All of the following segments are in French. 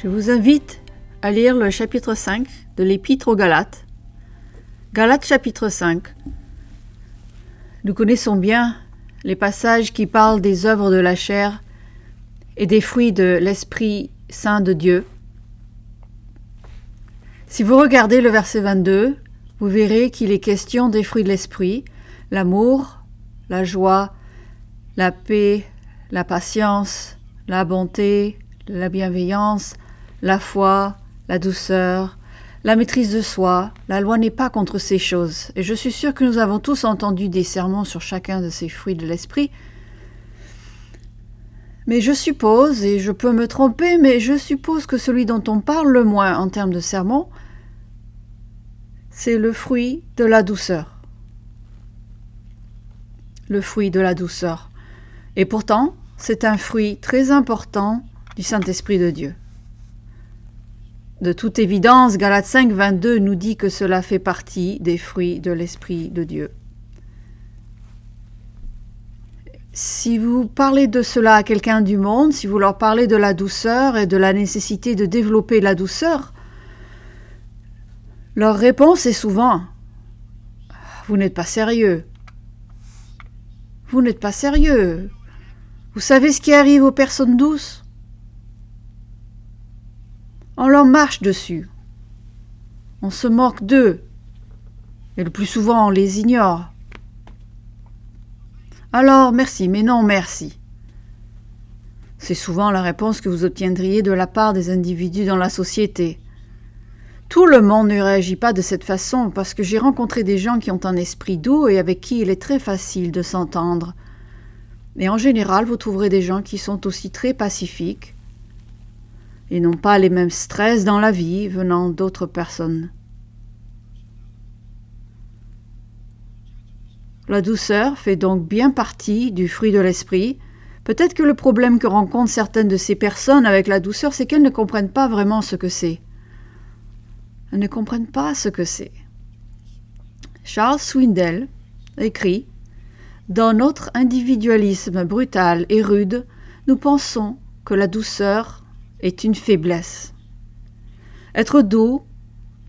Je vous invite à lire le chapitre 5 de l'Épître aux Galates. Galates chapitre 5. Nous connaissons bien les passages qui parlent des œuvres de la chair et des fruits de l'Esprit Saint de Dieu. Si vous regardez le verset 22, vous verrez qu'il est question des fruits de l'Esprit, l'amour, la joie, la paix, la patience, la bonté, la bienveillance, la foi, la douceur, la maîtrise de soi. La loi n'est pas contre ces choses. Et je suis sûre que nous avons tous entendu des sermons sur chacun de ces fruits de l'esprit. Mais je suppose, et je peux me tromper, mais je suppose que celui dont on parle le moins en termes de sermons, c'est le fruit de la douceur. Le fruit de la douceur. Et pourtant, c'est un fruit très important du Saint-Esprit de Dieu. De toute évidence, Galates 5, 22 nous dit que cela fait partie des fruits de l'Esprit de Dieu. Si vous parlez de cela à quelqu'un du monde, si vous leur parlez de la douceur et de la nécessité de développer la douceur, leur réponse est souvent « Vous n'êtes pas sérieux. Vous n'êtes pas sérieux. Vous savez ce qui arrive aux personnes douces ? On leur marche dessus. On se moque d'eux. Et le plus souvent, on les ignore. Alors, merci, mais non merci. C'est souvent la réponse que vous obtiendriez de la part des individus dans la société. Tout le monde ne réagit pas de cette façon parce que j'ai rencontré des gens qui ont un esprit doux et avec qui il est très facile de s'entendre. Et en général, vous trouverez des gens qui sont aussi très pacifiques et n'ont pas les mêmes stress dans la vie venant d'autres personnes. La douceur fait donc bien partie du fruit de l'esprit. Peut-être que le problème que rencontrent certaines de ces personnes avec la douceur, c'est qu'elles ne comprennent pas vraiment ce que c'est. Elles ne comprennent pas ce que c'est. Charles Swindoll écrit « Dans notre individualisme brutal et rude, nous pensons que la douceur est une faiblesse. Être doux,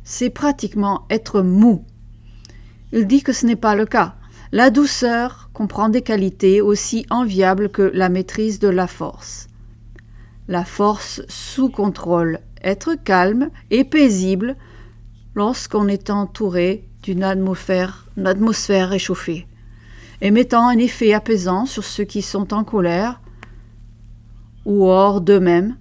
c'est pratiquement être mou. Il dit que ce n'est pas le cas. La douceur comprend des qualités aussi enviables que la maîtrise de la force. La force sous contrôle, être calme et paisible lorsqu'on est entouré d'une atmosphère réchauffée, émettant un effet apaisant sur ceux qui sont en colère ou hors d'eux-mêmes,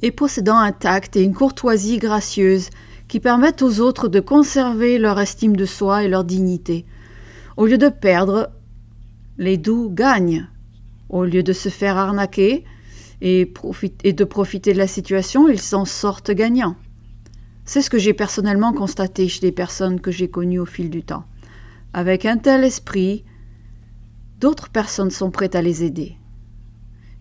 et possédant un tact et une courtoisie gracieuse qui permettent aux autres de conserver leur estime de soi et leur dignité. Au lieu de perdre, les doux gagnent. Au lieu de se faire arnaquer et de profiter de la situation, ils s'en sortent gagnants. C'est ce que j'ai personnellement constaté chez des personnes que j'ai connues au fil du temps. Avec un tel esprit, d'autres personnes sont prêtes à les aider.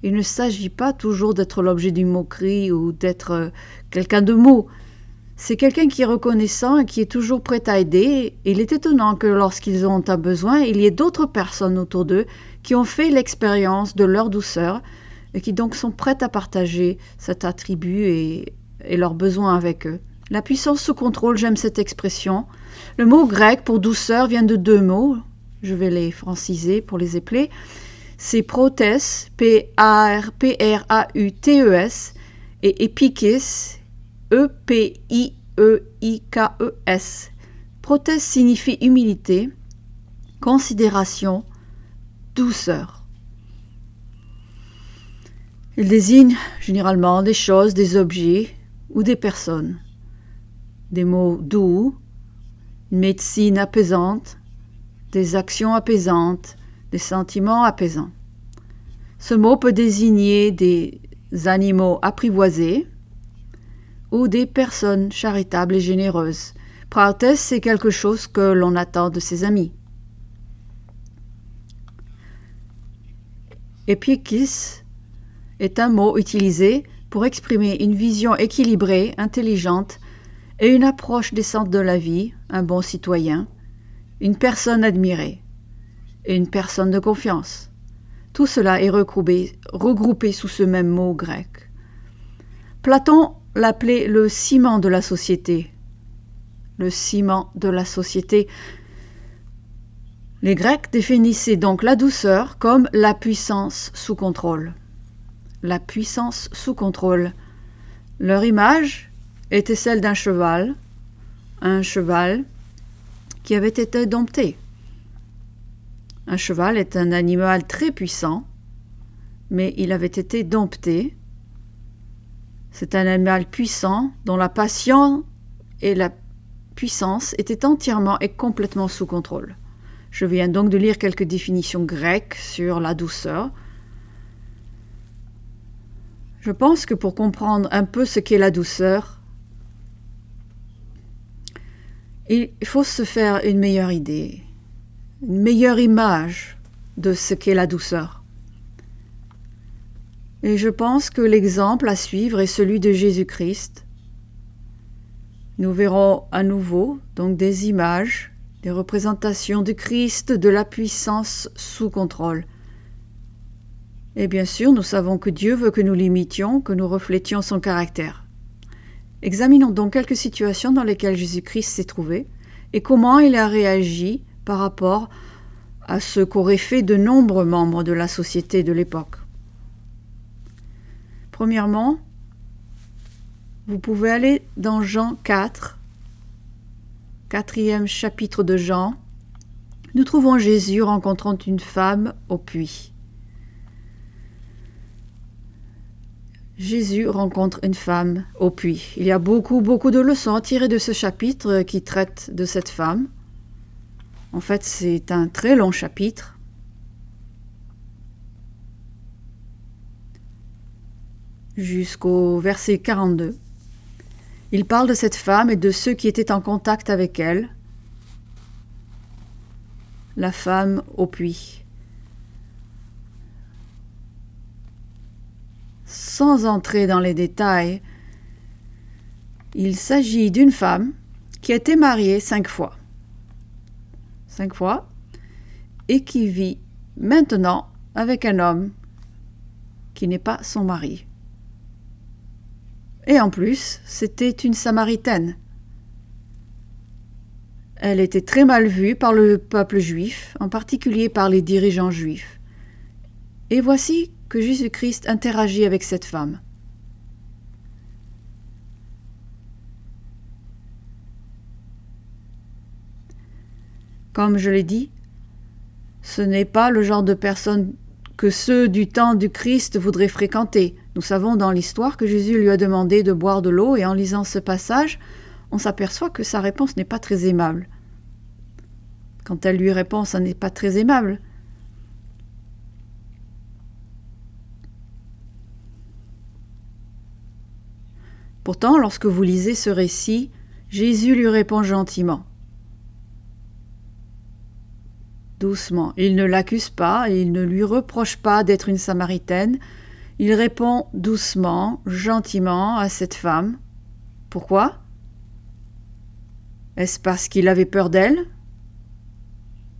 Il ne s'agit pas toujours d'être l'objet d'une moquerie ou d'être quelqu'un de mou. C'est quelqu'un qui est reconnaissant et qui est toujours prêt à aider. Et il est étonnant que lorsqu'ils ont un besoin, il y ait d'autres personnes autour d'eux qui ont fait l'expérience de leur douceur et qui donc sont prêtes à partager cet attribut et leurs besoins avec eux. La puissance sous contrôle, j'aime cette expression. Le mot grec pour douceur vient de deux mots. Je vais les franciser pour les épeler. C'est protes, P-R-A-U-T-E-S, et epikes, E-P-I-E-I-K-E-S. Protes signifie humilité, considération, douceur. Il désigne généralement des choses, des objets ou des personnes. Des mots doux, une médecine apaisante, des actions apaisantes, des sentiments apaisants. Ce mot peut désigner des animaux apprivoisés ou des personnes charitables et généreuses. Protes, c'est quelque chose que l'on attend de ses amis. Epikis est un mot utilisé pour exprimer une vision équilibrée, intelligente et une approche décente de la vie, un bon citoyen, une personne admirée et une personne de confiance. Tout cela est regroupé sous ce même mot grec. Platon l'appelait le ciment de la société. Le ciment de la société. Les Grecs définissaient donc la douceur comme la puissance sous contrôle. La puissance sous contrôle. Leur image était celle d'un cheval, un cheval qui avait été dompté. Un cheval est un animal très puissant, mais il avait été dompté. C'est un animal puissant dont la passion et la puissance étaient entièrement et complètement sous contrôle. Je viens donc de lire quelques définitions grecques sur la douceur. Je pense que pour comprendre un peu ce qu'est la douceur, il faut se faire une meilleure idée, une meilleure image de ce qu'est la douceur. Et je pense que l'exemple à suivre est celui de Jésus-Christ. Nous verrons à nouveau donc des images, des représentations du Christ, de la puissance sous contrôle. Et bien sûr, nous savons que Dieu veut que nous l'imitions, que nous reflétions son caractère. Examinons donc quelques situations dans lesquelles Jésus-Christ s'est trouvé et comment il a réagi par rapport à ce qu'auraient fait de nombreux membres de la société de l'époque. Premièrement, vous pouvez aller dans Jean 4, 4e chapitre de Jean. Nous trouvons Jésus rencontrant une femme au puits. Jésus rencontre une femme au puits. Il y a beaucoup de leçons à tirer de ce chapitre qui traite de cette femme. En fait, c'est un très long chapitre. Jusqu'au verset 42. Il parle de cette femme et de ceux qui étaient en contact avec elle. La femme au puits. Sans entrer dans les détails, il s'agit d'une femme qui a été mariée 5 fois. 5 fois, et qui vit maintenant avec un homme qui n'est pas son mari. Et en plus, c'était une Samaritaine. Elle était très mal vue par le peuple juif, en particulier par les dirigeants juifs. Et voici que Jésus-Christ interagit avec cette femme. Comme je l'ai dit, ce n'est pas le genre de personne que ceux du temps du Christ voudraient fréquenter. Nous savons dans l'histoire que Jésus lui a demandé de boire de l'eau et en lisant ce passage, on s'aperçoit que sa réponse n'est pas très aimable. Quand elle lui répond, ça n'est pas très aimable. Pourtant, lorsque vous lisez ce récit, Jésus lui répond gentiment. Doucement. Il ne l'accuse pas, il ne lui reproche pas d'être une Samaritaine. Il répond doucement, gentiment à cette femme. Pourquoi ? Est-ce parce qu'il avait peur d'elle ?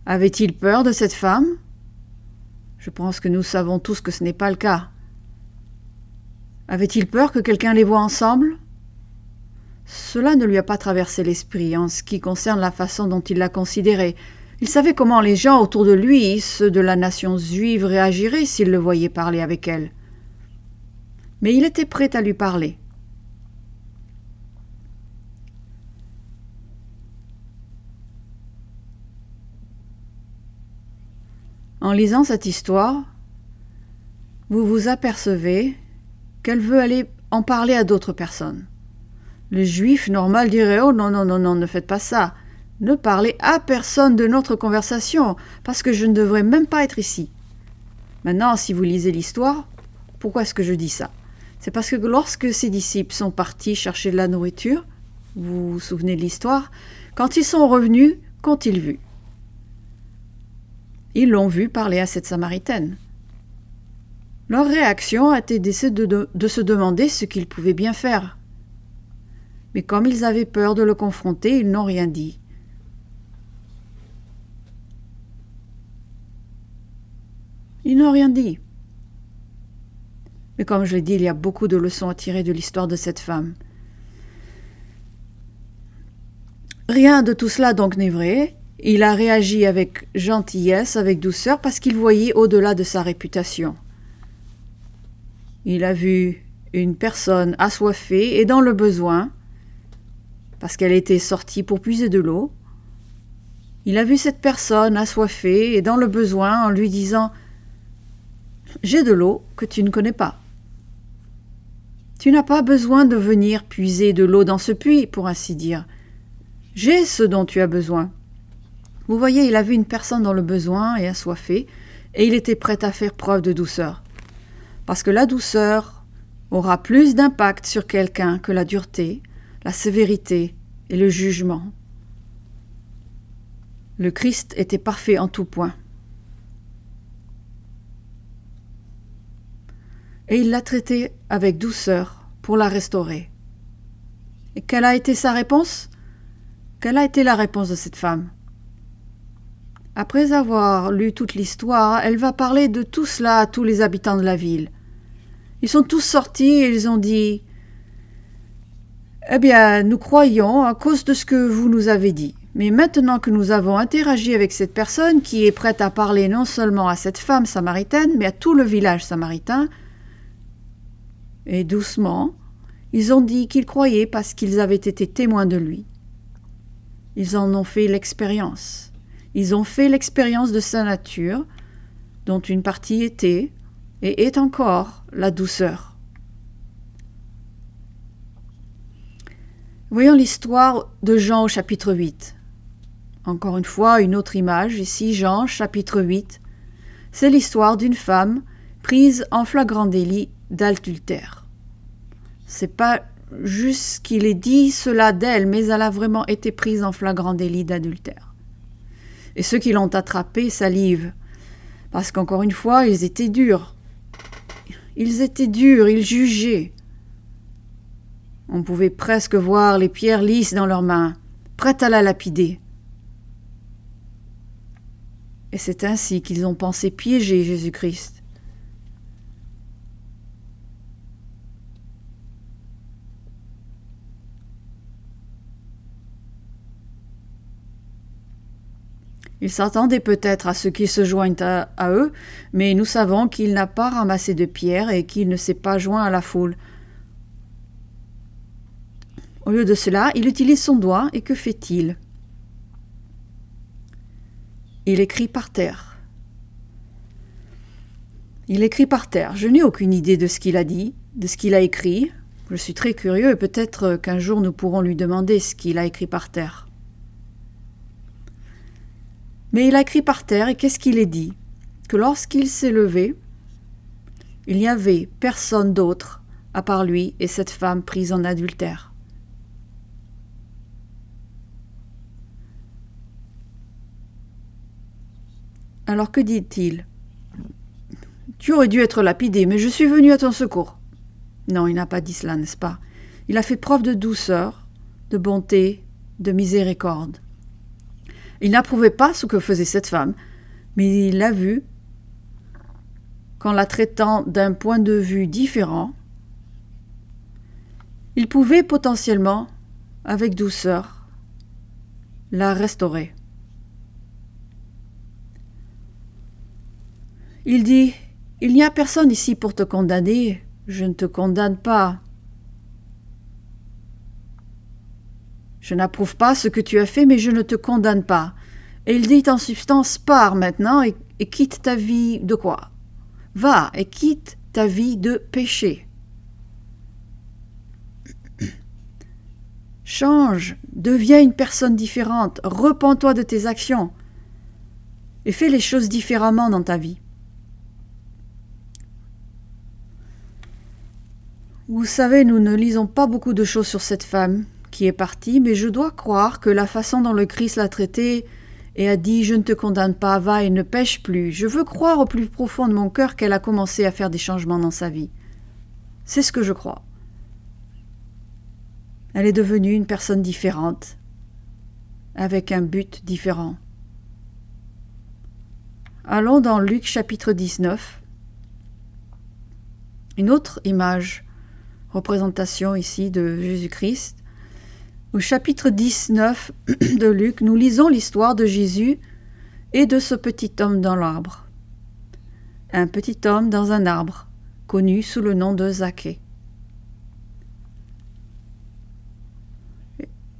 Avait-il peur de cette femme ? Je pense que nous savons tous que ce n'est pas le cas. Avait-il peur que quelqu'un les voie ensemble ? Cela ne lui a pas traversé l'esprit en ce qui concerne la façon dont il la considérait. Il savait comment les gens autour de lui, ceux de la nation juive, réagiraient s'ils le voyaient parler avec elle. Mais il était prêt à lui parler. En lisant cette histoire, vous vous apercevez qu'elle veut aller en parler à d'autres personnes. Le juif normal dirait « Oh non, ne faites pas ça. Ne parlez à personne de notre conversation, parce que je ne devrais même pas être ici. » Maintenant, si vous lisez l'histoire, pourquoi est-ce que je dis ça ? C'est parce que lorsque ses disciples sont partis chercher de la nourriture, vous vous souvenez de l'histoire, quand ils sont revenus, qu'ont-ils vu ? Ils l'ont vu parler à cette Samaritaine. Leur réaction a été de se demander ce qu'ils pouvaient bien faire. Mais comme ils avaient peur de le confronter, ils n'ont rien dit. Ils n'ont rien dit. Mais Mais comme je l'ai dit, il y a beaucoup de leçons à tirer de l'histoire de cette femme. Rien de tout cela donc n'est vrai. Il a réagi avec gentillesse, avec douceur, parce qu'il voyait au-delà de sa réputation. Il a vu une personne assoiffée et dans le besoin, parce qu'elle était sortie pour puiser de l'eau. Il a vu cette personne assoiffée et dans le besoin en lui disant « J'ai de l'eau que tu ne connais pas. Tu n'as pas besoin de venir puiser de l'eau dans ce puits, pour ainsi dire. J'ai ce dont tu as besoin. » Vous voyez, il a vu une personne dans le besoin et assoiffée, et il était prêt à faire preuve de douceur. Parce que la douceur aura plus d'impact sur quelqu'un que la dureté, la sévérité et le jugement. Le Christ était parfait en tout point. Et il l'a traitée avec douceur pour la restaurer. Et quelle a été sa réponse? Quelle a été la réponse de cette femme? Après avoir lu toute l'histoire, elle va parler de tout cela à tous les habitants de la ville. Ils sont tous sortis et ils ont dit « Eh bien, nous croyons à cause de ce que vous nous avez dit. Mais maintenant que nous avons interagi avec cette personne qui est prête à parler non seulement à cette femme samaritaine, mais à tout le village samaritain, et doucement, ils ont dit qu'ils croyaient parce qu'ils avaient été témoins de lui. Ils en ont fait l'expérience. Ils ont fait l'expérience de sa nature, dont une partie était, et est encore, la douceur. Voyons l'histoire de Jean au chapitre 8. Encore une fois, une autre image, ici Jean, chapitre 8. C'est l'histoire d'une femme prise en flagrant délit d'adultère. C'est pas juste qu'il ait dit cela d'elle, mais elle a vraiment été prise en flagrant délit d'adultère. Et ceux qui l'ont attrapée salivent, parce qu'encore une fois, ils étaient durs. Ils étaient durs, ils jugeaient. On pouvait presque voir les pierres lisses dans leurs mains, prêtes à la lapider. Et c'est ainsi qu'ils ont pensé piéger Jésus-Christ. Ils s'attendaient peut-être à ce qu'ils se joignent à eux, mais nous savons qu'il n'a pas ramassé de pierres et qu'il ne s'est pas joint à la foule. Au lieu de cela, il utilise son doigt et que fait-il? Il écrit par terre. Il écrit par terre. Je n'ai aucune idée de ce qu'il a dit, de ce qu'il a écrit. Je suis très curieux et peut-être qu'un jour nous pourrons lui demander ce qu'il a écrit par terre. Mais il a écrit par terre et qu'est-ce qu'il a dit? Que lorsqu'il s'est levé, il n'y avait personne d'autre à part lui et cette femme prise en adultère. Alors que dit-il? Tu aurais dû être lapidé, mais je suis venu à ton secours. Non, il n'a pas dit cela, n'est-ce pas? Il a fait preuve de douceur, de bonté, de miséricorde. Il n'approuvait pas ce que faisait cette femme, mais il l'a vu qu'en la traitant d'un point de vue différent, il pouvait potentiellement, avec douceur, la restaurer. Il dit « Il n'y a personne ici pour te condamner, je ne te condamne pas. Je n'approuve pas ce que tu as fait, mais je ne te condamne pas. » Et il dit en substance « Pars maintenant et quitte ta vie de quoi? Va et quitte ta vie de péché. Change, deviens une personne différente, repens-toi de tes actions et fais les choses différemment dans ta vie. » Vous savez, nous ne lisons pas beaucoup de choses sur cette femme qui est partie, mais je dois croire que la façon dont le Christ l'a traitée et a dit « Je ne te condamne pas, va et ne pêche plus », je veux croire au plus profond de mon cœur qu'elle a commencé à faire des changements dans sa vie. C'est ce que je crois. Elle est devenue une personne différente, avec un but différent. Allons dans Luc chapitre 19. Une autre image, représentation ici de Jésus-Christ. Au chapitre 19 de Luc, nous lisons l'histoire de Jésus et de ce petit homme dans l'arbre. Un petit homme dans un arbre, connu sous le nom de Zaché.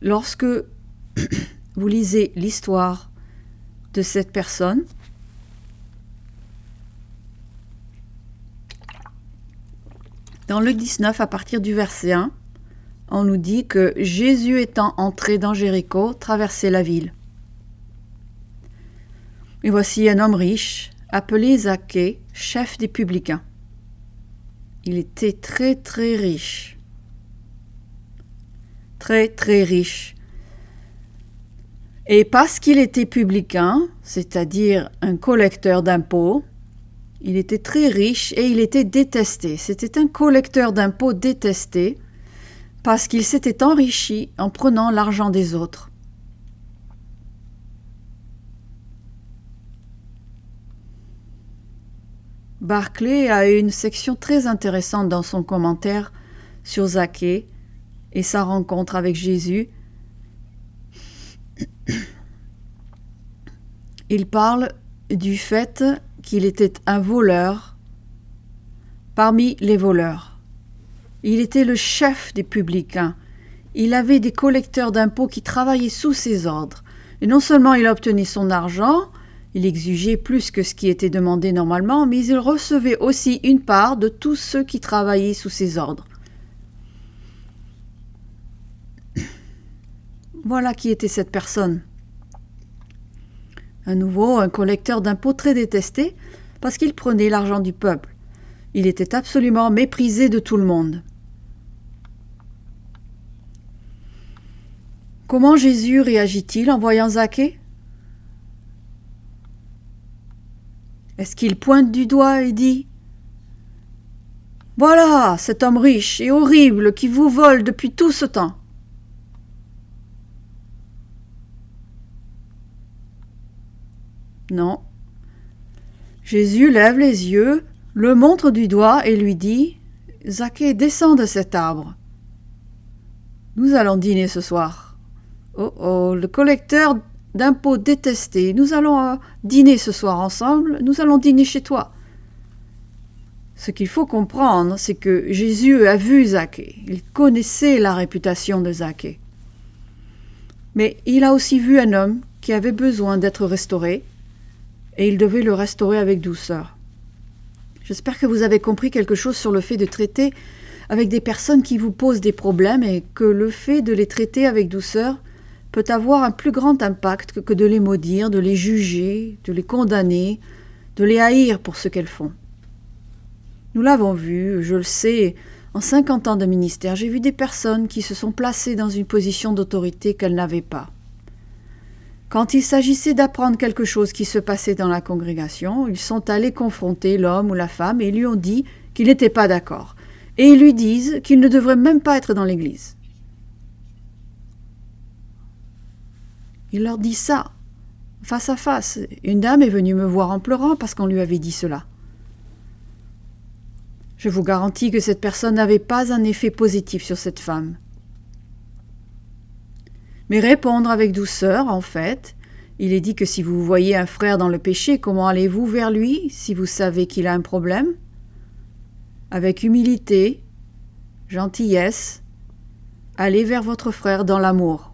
Lorsque vous lisez l'histoire de cette personne, dans Luc 19, à partir du verset 1, on nous dit que Jésus étant entré dans Jéricho, traversait la ville. Et voici un homme riche, appelé Zaché, chef des publicains. Il était très très riche. Très très riche. Et parce qu'il était publicain, c'est-à-dire un collecteur d'impôts, il était très riche et il était détesté. C'était un collecteur d'impôts détesté parce qu'il s'était enrichi en prenant l'argent des autres. Barclay a une section très intéressante dans son commentaire sur Zaché et sa rencontre avec Jésus. Il parle du fait qu'il était un voleur parmi les voleurs. Il était le chef des publicains. Il avait des collecteurs d'impôts qui travaillaient sous ses ordres. Et non seulement il obtenait son argent, il exigeait plus que ce qui était demandé normalement, mais il recevait aussi une part de tous ceux qui travaillaient sous ses ordres. Voilà qui était cette personne. À nouveau, un collecteur d'impôts très détesté parce qu'il prenait l'argent du peuple. Il était absolument méprisé de tout le monde. Comment Jésus réagit-il en voyant Zaché? Est-ce qu'il pointe du doigt et dit « Voilà cet homme riche et horrible qui vous vole depuis tout ce temps !» Non. Jésus lève les yeux, le montre du doigt et lui dit « Zaché, descends de cet arbre. Nous allons dîner ce soir. Oh oh, le collecteur d'impôts détesté, nous allons dîner ce soir ensemble, nous allons dîner chez toi. » Ce qu'il faut comprendre, c'est que Jésus a vu Zaché, il connaissait la réputation de Zaché. Mais il a aussi vu un homme qui avait besoin d'être restauré, et il devait le restaurer avec douceur. J'espère que vous avez compris quelque chose sur le fait de traiter avec des personnes qui vous posent des problèmes et que le fait de les traiter avec douceur peut avoir un plus grand impact que de les maudire, de les juger, de les condamner, de les haïr pour ce qu'elles font. Nous l'avons vu, je le sais, en 50 ans de ministère, j'ai vu des personnes qui se sont placées dans une position d'autorité qu'elles n'avaient pas. Quand il s'agissait d'apprendre quelque chose qui se passait dans la congrégation, ils sont allés confronter l'homme ou la femme et lui ont dit qu'ils n'étaient pas d'accord. Et ils lui disent qu'il ne devrait même pas être dans l'église. Il leur dit ça, face à face. Une dame est venue me voir en pleurant parce qu'on lui avait dit cela. Je vous garantis que cette personne n'avait pas un effet positif sur cette femme. Mais répondre avec douceur, en fait, il est dit que si vous voyez un frère dans le péché, comment allez-vous vers lui si vous savez qu'il a un problème? Avec humilité, gentillesse, allez vers votre frère dans l'amour.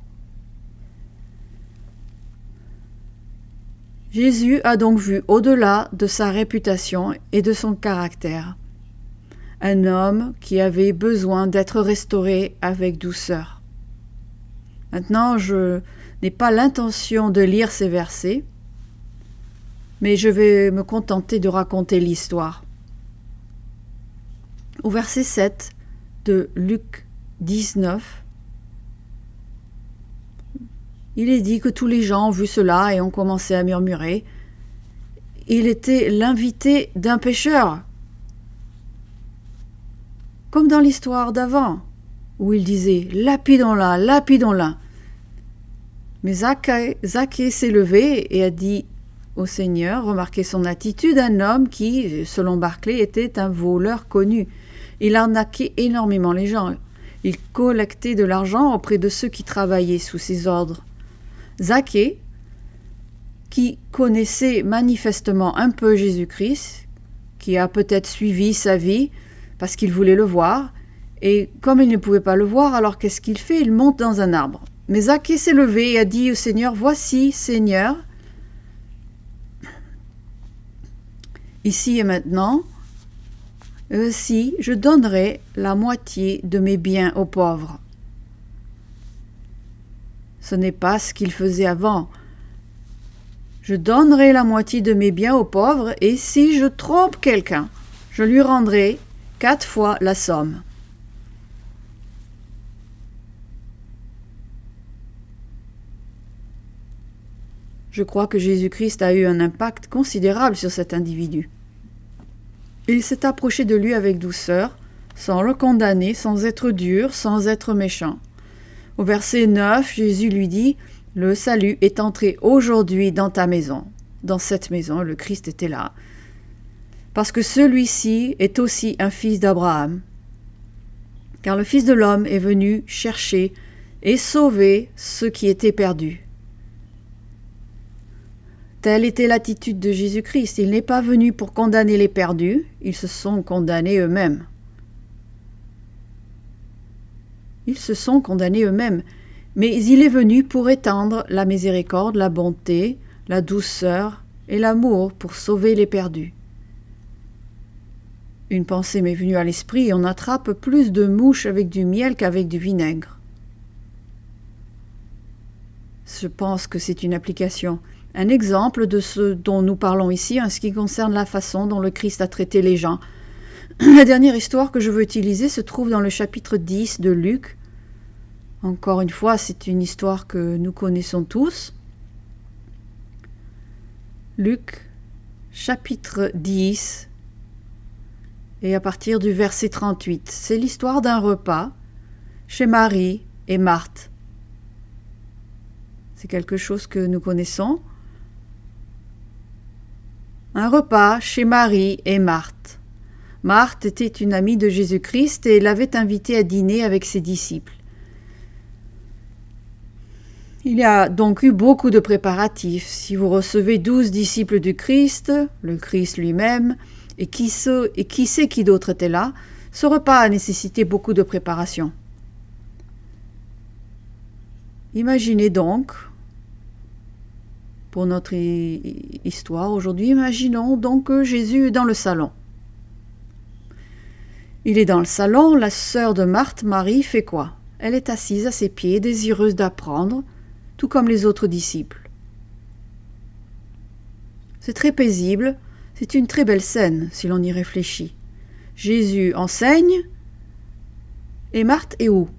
Jésus a donc vu au-delà de sa réputation et de son caractère, un homme qui avait besoin d'être restauré avec douceur. Maintenant, je n'ai pas l'intention de lire ces versets, mais je vais me contenter de raconter l'histoire. Au verset 7 de Luc 19, il est dit que tous les gens ont vu cela et ont commencé à murmurer. Il était l'invité d'un pécheur, comme dans l'histoire d'avant, où il disait « lapidons-la, lapidons-la ». Mais Zaché s'est levé et a dit au Seigneur, remarquez son attitude, un homme qui, selon Barclay, était un voleur connu. Il arnaquait énormément les gens. Il collectait de l'argent auprès de ceux qui travaillaient sous ses ordres. Zaché, qui connaissait manifestement un peu Jésus-Christ, qui a peut-être suivi sa vie parce qu'il voulait le voir, et comme il ne pouvait pas le voir, alors qu'est-ce qu'il fait? Il monte dans un arbre. Mais Zaché s'est levé et a dit au Seigneur, « Voici, Seigneur, ici et maintenant, si je donnerai la moitié de mes biens aux pauvres. » Ce n'est pas ce qu'il faisait avant. Je donnerai la moitié de mes biens aux pauvres, et si je trompe quelqu'un, je lui rendrai 4 fois la somme. Je crois que Jésus-Christ a eu un impact considérable sur cet individu. Il s'est approché de lui avec douceur, sans le condamner, sans être dur, sans être méchant. Au verset 9, Jésus lui dit « Le salut est entré aujourd'hui dans ta maison. » Dans cette maison, le Christ était là. Parce que celui-ci est aussi un fils d'Abraham. Car le Fils de l'homme est venu chercher et sauver ceux qui étaient perdus. Telle était l'attitude de Jésus-Christ. Il n'est pas venu pour condamner les perdus, ils se sont condamnés eux-mêmes. Ils se sont condamnés eux-mêmes, mais il est venu pour étendre la miséricorde, la bonté, la douceur et l'amour pour sauver les perdus. Une pensée m'est venue à l'esprit, on attrape plus de mouches avec du miel qu'avec du vinaigre. Je pense que c'est une application. Un exemple de ce dont nous parlons ici en ce qui concerne la façon dont le Christ a traité les gens. La dernière histoire que je veux utiliser se trouve dans le chapitre 10 de Luc. Encore une fois, c'est une histoire que nous connaissons tous. Luc, chapitre 10, et à partir du verset 38. C'est l'histoire d'un repas chez Marie et Marthe. C'est quelque chose que nous connaissons. Un repas chez Marie et Marthe. Marthe était une amie de Jésus-Christ et l'avait invité à dîner avec ses disciples. Il y a donc eu beaucoup de préparatifs. Si vous recevez 12 disciples du Christ, le Christ lui-même, et qui sait qui d'autre était là, ce repas a nécessité beaucoup de préparation. Imaginez donc, pour notre histoire aujourd'hui, imaginons donc que Jésus est dans le salon. Il est dans le salon, la sœur de Marthe, Marie, fait quoi? Elle est assise à ses pieds, désireuse d'apprendre, tout comme les autres disciples. C'est très paisible, c'est une très belle scène, si l'on y réfléchit. Jésus enseigne, et Marthe est où?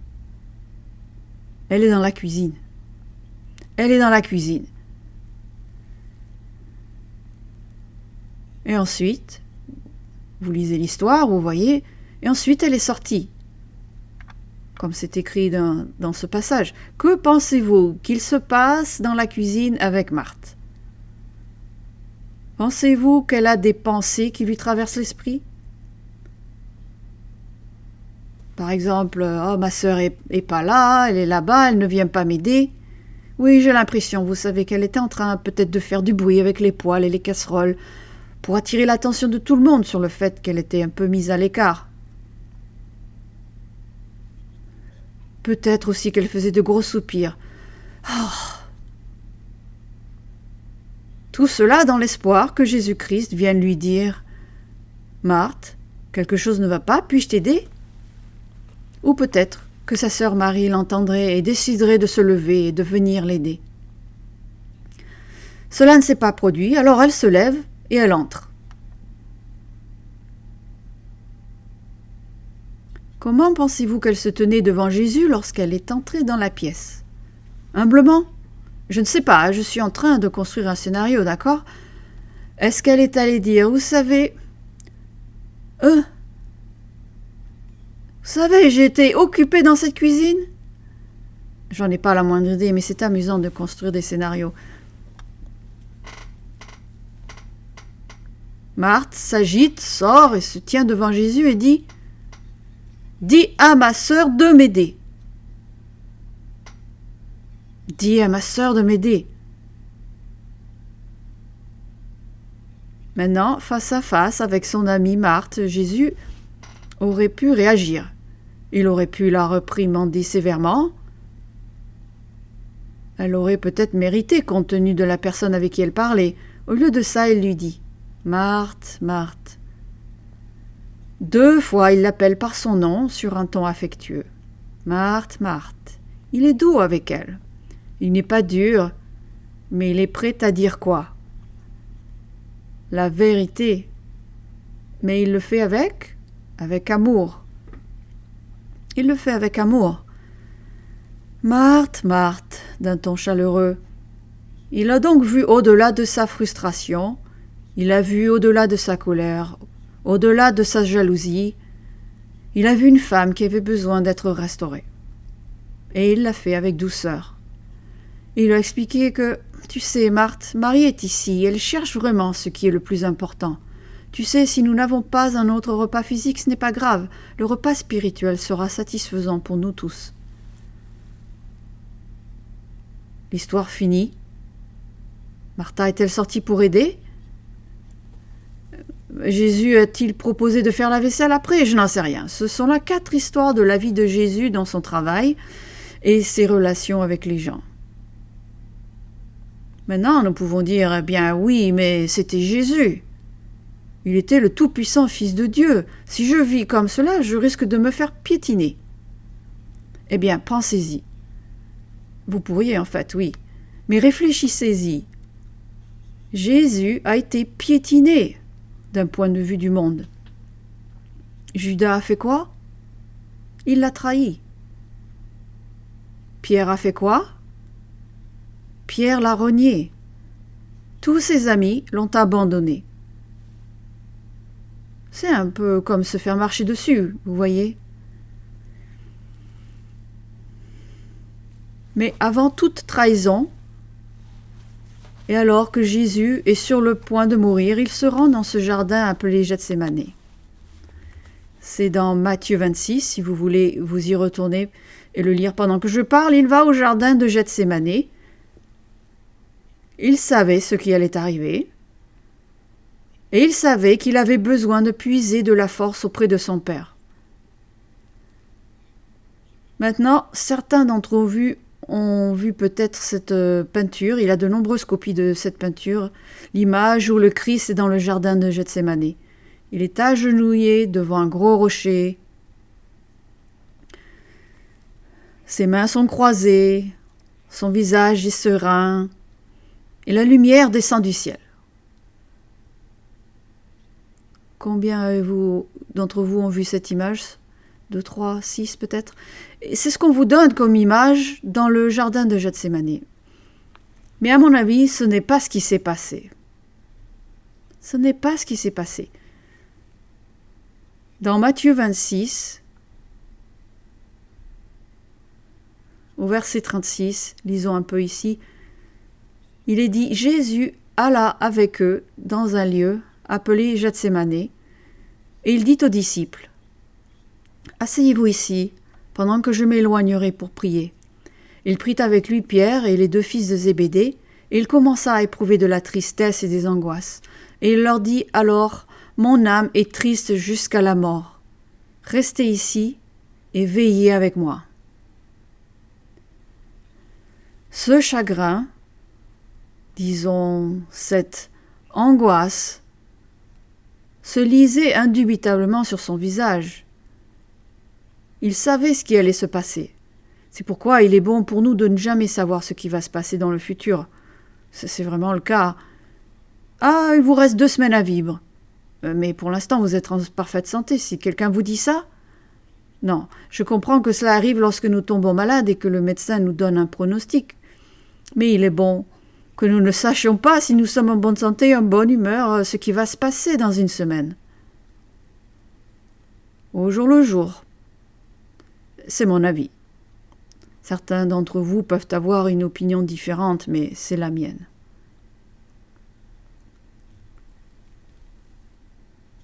Elle est dans la cuisine. Elle est dans la cuisine. Et ensuite, vous lisez l'histoire, vous voyez, et ensuite elle est sortie. Comme c'est écrit dans ce passage. Que pensez-vous qu'il se passe dans la cuisine avec Marthe? Pensez-vous qu'elle a des pensées qui lui traversent l'esprit? Par exemple, oh, ma sœur est pas là, elle est là-bas, elle ne vient pas m'aider. Oui, j'ai l'impression, vous savez, qu'elle était en train peut-être de faire du bruit avec les poêles et les casseroles pour attirer l'attention de tout le monde sur le fait qu'elle était un peu mise à l'écart. Peut-être aussi qu'elle faisait de gros soupirs. Oh. Tout cela dans l'espoir que Jésus-Christ vienne lui dire « Marthe, quelque chose ne va pas, puis-je t'aider ?» Ou peut-être que sa sœur Marie l'entendrait et déciderait de se lever et de venir l'aider. Cela ne s'est pas produit, alors elle se lève et elle entre. Comment pensez-vous qu'elle se tenait devant Jésus lorsqu'elle est entrée dans la pièce? Humblement? Je ne sais pas, je suis en train de construire un scénario, d'accord? Est-ce qu'elle est allée dire, vous savez, j'ai été occupée dans cette cuisine? J'en ai pas la moindre idée, mais c'est amusant de construire des scénarios. Marthe s'agite, sort et se tient devant Jésus et dit dis à ma sœur de m'aider. Dis à ma sœur de m'aider. Maintenant, face à face avec son amie Marthe, Jésus aurait pu réagir. Il aurait pu la réprimander sévèrement. Elle aurait peut-être mérité compte tenu de la personne avec qui elle parlait. Au lieu de ça, il lui dit « Marthe, Marthe ». 2 fois, il l'appelle par son nom sur un ton affectueux. « Marthe, Marthe ». Il est doux avec elle. Il n'est pas dur, mais il est prêt à dire quoi? La vérité. Mais il le fait avec amour. Il le fait avec amour. Marthe, Marthe, d'un ton chaleureux. Il a donc vu au-delà de sa frustration, il a vu au-delà de sa colère, au-delà de sa jalousie. Il a vu une femme qui avait besoin d'être restaurée. Et il l'a fait avec douceur. Il lui a expliqué que, tu sais, Marthe, Marie est ici, elle cherche vraiment ce qui est le plus important. Tu sais, si nous n'avons pas un autre repas physique, ce n'est pas grave. Le repas spirituel sera satisfaisant pour nous tous. L'histoire finie. Martha est-elle sortie pour aider? Jésus a-t-il proposé de faire la vaisselle après? Je n'en sais rien. Ce sont là 4 histoires de la vie de Jésus dans son travail et ses relations avec les gens. Maintenant, nous pouvons dire, eh bien oui, mais c'était Jésus. Il était le tout-puissant Fils de Dieu. Si je vis comme cela, je risque de me faire piétiner. Eh bien, pensez-y. Vous pourriez en fait, oui. Mais réfléchissez-y. Jésus a été piétiné d'un point de vue du monde. Judas a fait quoi? Il l'a trahi. Pierre a fait quoi? Pierre l'a renié. Tous ses amis l'ont abandonné. C'est un peu comme se faire marcher dessus, vous voyez. Mais avant toute trahison, et alors que Jésus est sur le point de mourir, il se rend dans ce jardin appelé Gethsémane. C'est dans Matthieu 26, si vous voulez vous y retourner et le lire pendant que je parle. Il va au jardin de Gethsémane. Il savait ce qui allait arriver. Et il savait qu'il avait besoin de puiser de la force auprès de son Père. Maintenant, certains d'entre vous ont vu peut-être cette peinture. Il a de nombreuses copies de cette peinture. L'image où le Christ est dans le jardin de Gethsémane. Il est agenouillé devant un gros rocher. Ses mains sont croisées. Son visage est serein. Et la lumière descend du ciel. Combien d'entre vous ont vu cette image? 2, 3, 6 peut-être. Et c'est ce qu'on vous donne comme image dans le jardin de Gethsémane. Mais à mon avis, ce n'est pas ce qui s'est passé. Ce n'est pas ce qui s'est passé. Dans Matthieu 26, au verset 36, lisons un peu ici, il est dit « Jésus alla avec eux dans un lieu appelé Gethsémane, et il dit aux disciples, « Asseyez-vous ici, pendant que je m'éloignerai pour prier. » Il prit avec lui Pierre et les 2 fils de Zébédée, et il commença à éprouver de la tristesse et des angoisses. Et il leur dit alors, « Mon âme est triste jusqu'à la mort. Restez ici et veillez avec moi. » Ce chagrin, disons cette angoisse, se lisait indubitablement sur son visage. Il savait ce qui allait se passer. C'est pourquoi il est bon pour nous de ne jamais savoir ce qui va se passer dans le futur. C'est vraiment le cas. Ah, il vous reste 2 semaines à vivre. Mais pour l'instant, vous êtes en parfaite santé. Si quelqu'un vous dit ça? Non, je comprends que cela arrive lorsque nous tombons malades et que le médecin nous donne un pronostic. Mais il est bon que nous ne sachions pas si nous sommes en bonne santé, en bonne humeur, ce qui va se passer dans une semaine. Au jour le jour. C'est mon avis. Certains d'entre vous peuvent avoir une opinion différente, mais c'est la mienne.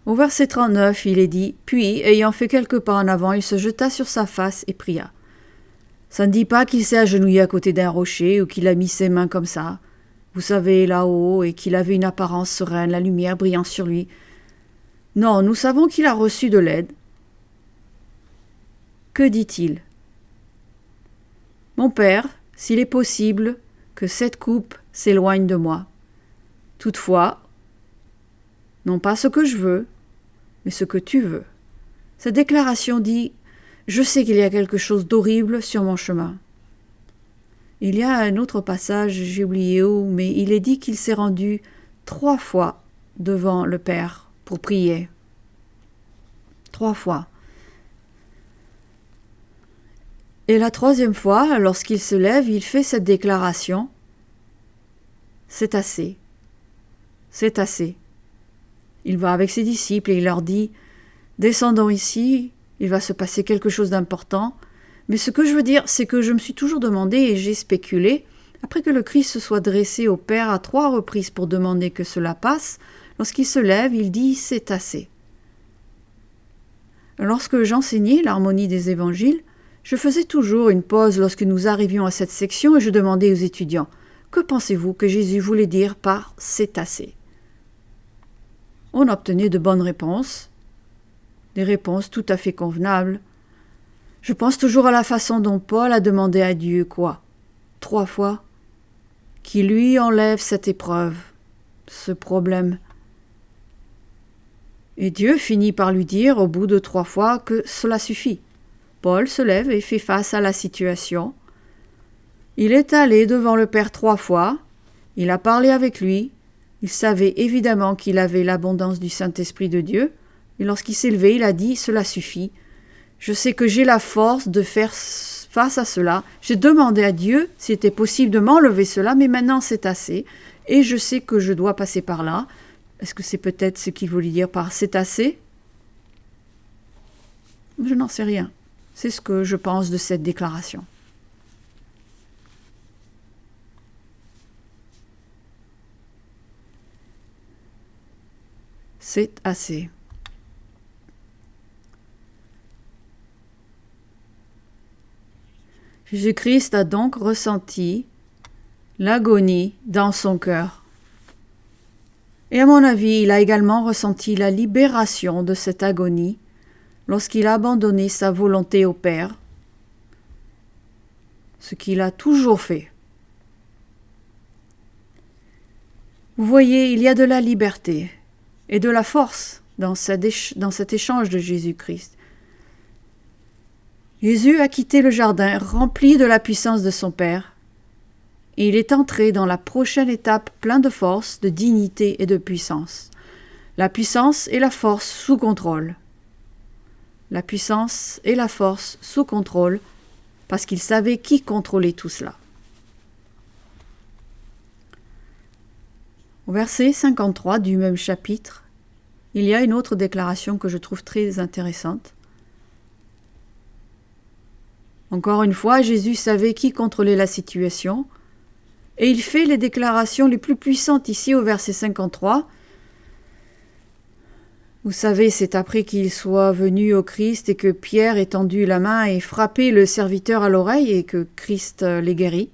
Au verset 39, il est dit « Puis, ayant fait quelques pas en avant, il se jeta sur sa face et pria. » Ça ne dit pas qu'il s'est agenouillé à côté d'un rocher ou qu'il a mis ses mains comme ça, vous savez, là-haut, et qu'il avait une apparence sereine, la lumière brillant sur lui. Non, nous savons qu'il a reçu de l'aide. Que dit-il ? « Mon Père, s'il est possible que cette coupe s'éloigne de moi. Toutefois, non pas ce que je veux, mais ce que tu veux. » Cette déclaration dit « Je sais qu'il y a quelque chose d'horrible sur mon chemin. » Il y a un autre passage, j'ai oublié où, mais il est dit qu'il s'est rendu 3 fois devant le Père pour prier. 3 fois. Et la 3e fois, lorsqu'il se lève, il fait cette déclaration « C'est assez. C'est assez. » Il va avec ses disciples et il leur dit « Descendons ici, il va se passer quelque chose d'important. » Mais ce que je veux dire, c'est que je me suis toujours demandé et j'ai spéculé, après que le Christ se soit dressé au Père à 3 reprises pour demander que cela passe, lorsqu'il se lève, il dit « C'est assez. » Lorsque j'enseignais l'harmonie des évangiles, je faisais toujours une pause lorsque nous arrivions à cette section et je demandais aux étudiants « Que pensez-vous que Jésus voulait dire par « c'est assez » ?» On obtenait de bonnes réponses, des réponses tout à fait convenables. Je pense toujours à la façon dont Paul a demandé à Dieu quoi ? 3 fois ? Qu'il lui enlève cette épreuve, ce problème. Et Dieu finit par lui dire au bout de 3 fois que cela suffit. Paul se lève et fait face à la situation. Il est allé devant le Père 3 fois, il a parlé avec lui, il savait évidemment qu'il avait l'abondance du Saint-Esprit de Dieu, et lorsqu'il s'est levé, il a dit « Cela suffit. Je sais que j'ai la force de faire face à cela. J'ai demandé à Dieu s'il était possible de m'enlever cela, mais maintenant c'est assez, et je sais que je dois passer par là. » Est-ce que c'est peut-être ce qu'il voulait dire par « c'est assez » ? Je n'en sais rien. C'est ce que je pense de cette déclaration. C'est assez. Jésus-Christ a donc ressenti l'agonie dans son cœur. Et à mon avis, il a également ressenti la libération de cette agonie lorsqu'il a abandonné sa volonté au Père, ce qu'il a toujours fait. Vous voyez, il y a de la liberté et de la force dans cet échange de Jésus-Christ. Jésus a quitté le jardin rempli de la puissance de son Père, et il est entré dans la prochaine étape plein de force, de dignité et de puissance. La puissance et la force sous contrôle. La puissance et la force sous contrôle, parce qu'il savait qui contrôlait tout cela. Au verset 53 du même chapitre, il y a une autre déclaration que je trouve très intéressante. Encore une fois, Jésus savait qui contrôlait la situation, et il fait les déclarations les plus puissantes ici au verset 53. Vous savez, c'est après qu'il soit venu au Christ et que Pierre ait tendu la main et frappé le serviteur à l'oreille et que Christ l'ait guéri.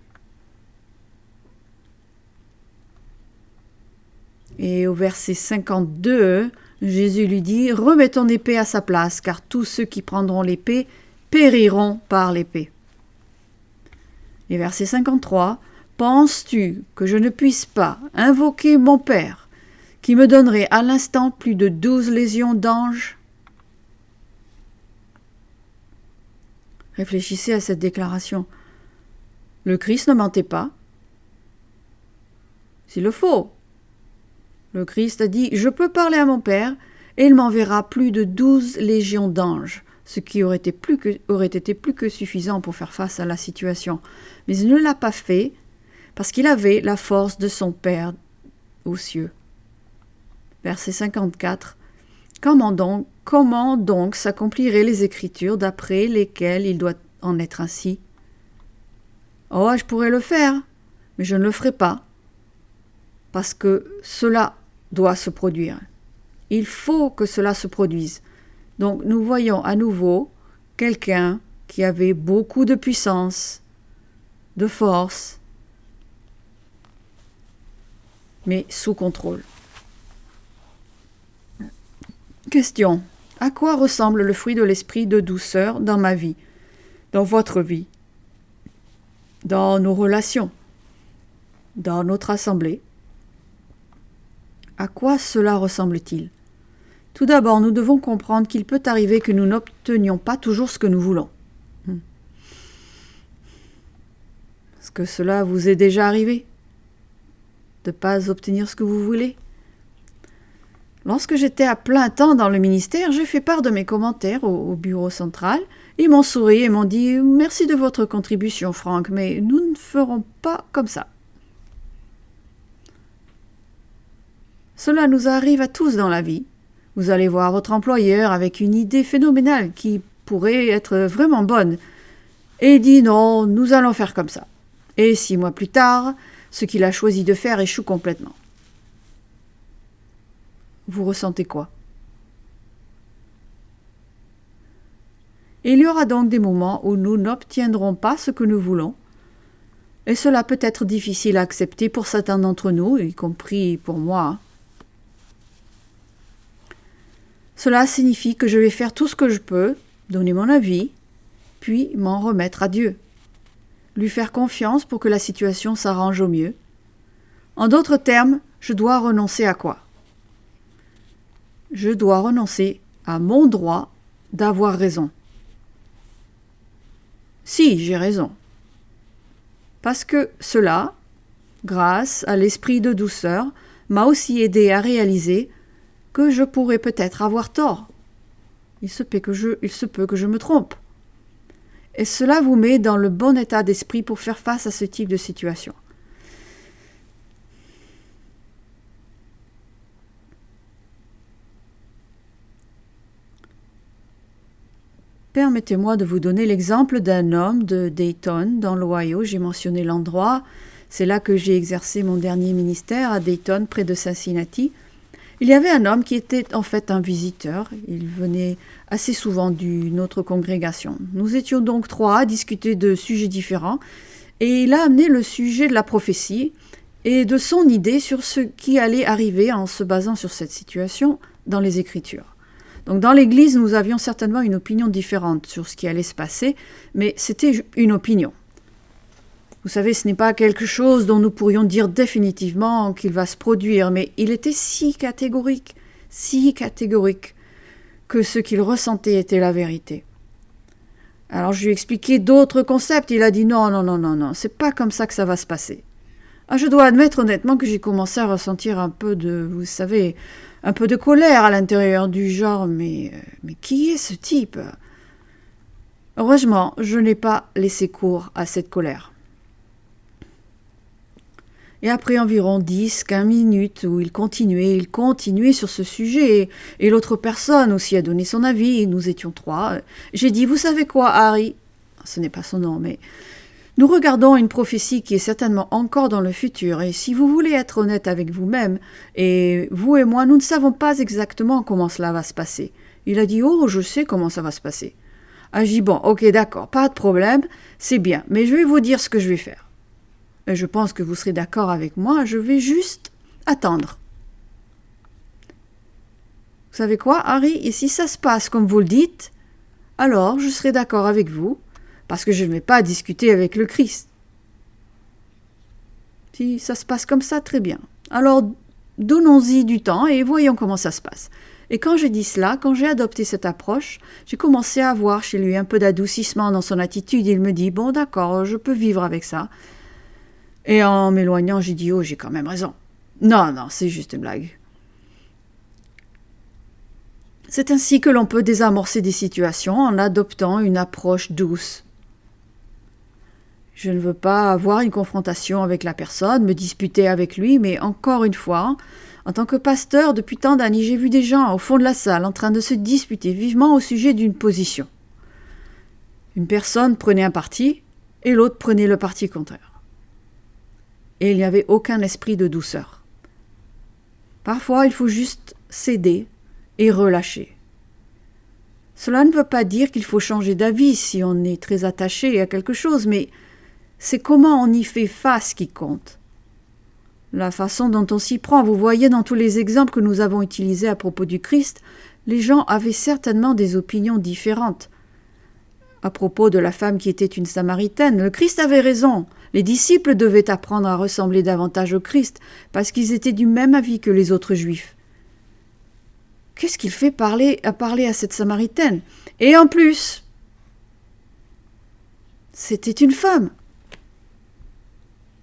Et au verset 52, Jésus lui dit « Remets ton épée à sa place, car tous ceux qui prendront l'épée périront par l'épée. » Et verset 53, « Penses-tu que je ne puisse pas invoquer mon Père, qui me donnerait à l'instant plus de 12 légions d'anges ?» Réfléchissez à cette déclaration. Le Christ ne mentait pas. S'il le faut. Le Christ a dit « Je peux parler à mon Père, et il m'enverra plus de 12 légions d'anges. » Ce qui aurait été plus que suffisant pour faire face à la situation. Mais il ne l'a pas fait parce qu'il avait la force de son Père aux cieux. Verset 54. Comment donc s'accompliraient les Écritures d'après lesquelles il doit en être ainsi ? Oh, je pourrais le faire, mais je ne le ferai pas, parce que cela doit se produire. Il faut que cela se produise. Donc nous voyons à nouveau quelqu'un qui avait beaucoup de puissance, de force, mais sous contrôle. Question. À quoi ressemble le fruit de l'esprit de douceur dans ma vie, dans votre vie, dans nos relations, dans notre assemblée? À quoi cela ressemble-t-il? Tout d'abord, nous devons comprendre qu'il peut arriver que nous n'obtenions pas toujours ce que nous voulons. Est-ce que cela vous est déjà arrivé? De ne pas obtenir ce que vous voulez? Lorsque j'étais à plein temps dans le ministère, j'ai fait part de mes commentaires au bureau central. Ils m'ont souri et m'ont dit « Merci de votre contribution, Franck, mais nous ne ferons pas comme ça. » Cela nous arrive à tous dans la vie. Vous allez voir votre employeur avec une idée phénoménale qui pourrait être vraiment bonne et il dit « Non, nous allons faire comme ça. » Et 6 mois plus tard, ce qu'il a choisi de faire échoue complètement. Vous ressentez quoi? Il y aura donc des moments où nous n'obtiendrons pas ce que nous voulons, et cela peut être difficile à accepter pour certains d'entre nous, y compris pour moi. Cela signifie que je vais faire tout ce que je peux, donner mon avis, puis m'en remettre à Dieu, lui faire confiance pour que la situation s'arrange au mieux. En d'autres termes, je dois renoncer à quoi? Je dois renoncer à mon droit d'avoir raison. Si, j'ai raison. Parce que cela, grâce à l'esprit de douceur, m'a aussi aidé à réaliser que je pourrais peut-être avoir tort. Il se peut que je me trompe. Et cela vous met dans le bon état d'esprit pour faire face à ce type de situation. Permettez-moi de vous donner l'exemple d'un homme de Dayton, dans l'Ohio. J'ai mentionné l'endroit. C'est là que j'ai exercé mon dernier ministère, à Dayton, près de Cincinnati. Il y avait un homme qui était en fait un visiteur. Il venait assez souvent d'une autre congrégation. Nous étions donc 3 à discuter de sujets différents. Et il a amené le sujet de la prophétie et de son idée sur ce qui allait arriver en se basant sur cette situation dans les Écritures. Donc dans l'Église, nous avions certainement une opinion différente sur ce qui allait se passer, mais c'était une opinion. Vous savez, ce n'est pas quelque chose dont nous pourrions dire définitivement qu'il va se produire, mais il était si catégorique, que ce qu'il ressentait était la vérité. Alors je lui ai expliqué d'autres concepts, il a dit non, c'est pas comme ça que ça va se passer. Ah, je dois admettre honnêtement que j'ai commencé à ressentir un peu de, vous savez, un peu de colère à l'intérieur du genre, mais qui est ce type? Heureusement, je n'ai pas laissé cours à cette colère. Et après environ 10-15 minutes où il continuait sur ce sujet, et l'autre personne aussi a donné son avis, nous étions 3, j'ai dit, vous savez quoi, Harry? Ce n'est pas son nom, mais nous regardons une prophétie qui est certainement encore dans le futur, et si vous voulez être honnête avec vous-même, et vous et moi, nous ne savons pas exactement comment cela va se passer. Il a dit, oh, je sais comment ça va se passer. Ah, j'ai dit, bon, ok, d'accord, pas de problème, c'est bien, mais je vais vous dire ce que je vais faire. Et je pense que vous serez d'accord avec moi, je vais juste attendre. Vous savez quoi, Harry, et si ça se passe comme vous le dites, alors je serai d'accord avec vous, parce que je ne vais pas discuter avec le Christ. Si ça se passe comme ça, très bien. Alors, donnons-y du temps et voyons comment ça se passe. Et quand j'ai dit cela, quand j'ai adopté cette approche, j'ai commencé à voir chez lui un peu d'adoucissement dans son attitude. Il me dit, bon d'accord, je peux vivre avec ça. Et en m'éloignant, j'ai dit, oh, j'ai quand même raison. Non, c'est juste une blague. C'est ainsi que l'on peut désamorcer des situations en adoptant une approche douce. Je ne veux pas avoir une confrontation avec la personne, me disputer avec lui, mais encore une fois, en tant que pasteur, depuis tant d'années, j'ai vu des gens au fond de la salle en train de se disputer vivement au sujet d'une position. Une personne prenait un parti et l'autre prenait le parti contraire. Et il n'y avait aucun esprit de douceur. Parfois, il faut juste céder et relâcher. Cela ne veut pas dire qu'il faut changer d'avis si on est très attaché à quelque chose, mais c'est comment on y fait face qui compte. La façon dont on s'y prend, vous voyez dans tous les exemples que nous avons utilisés à propos du Christ, les gens avaient certainement des opinions différentes. À propos de la femme qui était une Samaritaine, le Christ avait raison. Les disciples devaient apprendre à ressembler davantage au Christ, parce qu'ils étaient du même avis que les autres Juifs. Qu'est-ce qu'il fait parler à cette Samaritaine? Et en plus, c'était une femme.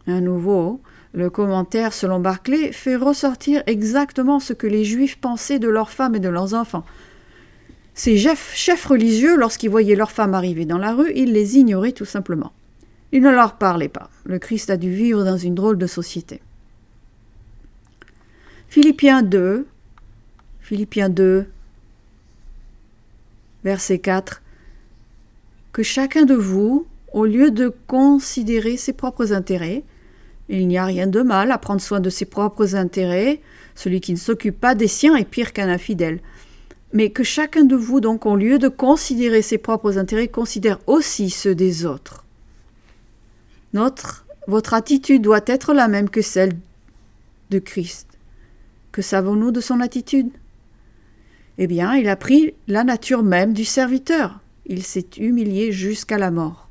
À nouveau, le commentaire selon Barclay fait ressortir exactement ce que les Juifs pensaient de leurs femmes et de leurs enfants. Ces chefs religieux, lorsqu'ils voyaient leurs femmes arriver dans la rue, ils les ignoraient tout simplement. Ils ne leur parlaient pas. Le Christ a dû vivre dans une drôle de société. Philippiens 2, verset 4. Que chacun de vous, au lieu de considérer ses propres intérêts, il n'y a rien de mal à prendre soin de ses propres intérêts, celui qui ne s'occupe pas des siens est pire qu'un infidèle. Mais que chacun de vous, donc, au lieu de considérer ses propres intérêts, considère aussi ceux des autres. Votre attitude doit être la même que celle de Christ. Que savons-nous de son attitude? Eh bien, il a pris la nature même du serviteur. Il s'est humilié jusqu'à la mort.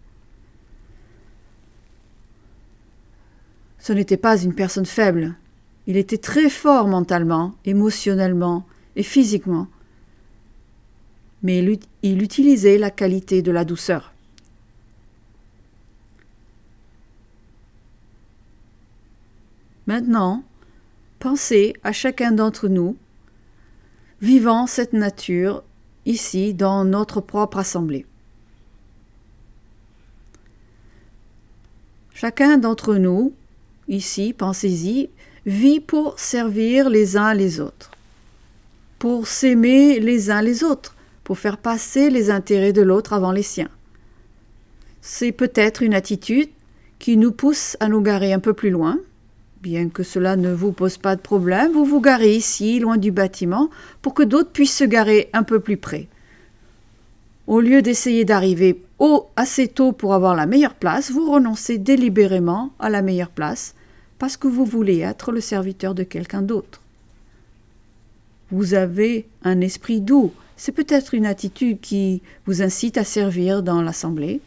Ce n'était pas une personne faible. Il était très fort mentalement, émotionnellement et physiquement. Mais il utilisait la qualité de la douceur. Maintenant, pensez à chacun d'entre nous vivant cette nature ici dans notre propre assemblée. Chacun d'entre nous, ici, pensez-y, vit pour servir les uns les autres, pour s'aimer les uns les autres, pour faire passer les intérêts de l'autre avant les siens. C'est peut-être une attitude qui nous pousse à nous garer un peu plus loin. Bien que cela ne vous pose pas de problème, vous vous garez ici, loin du bâtiment, pour que d'autres puissent se garer un peu plus près. Au lieu d'essayer d'arriver assez tôt pour avoir la meilleure place, vous renoncez délibérément à la meilleure place parce que vous voulez être le serviteur de quelqu'un d'autre. Vous avez un esprit doux. C'est peut-être une attitude qui vous incite à servir dans l'assemblée.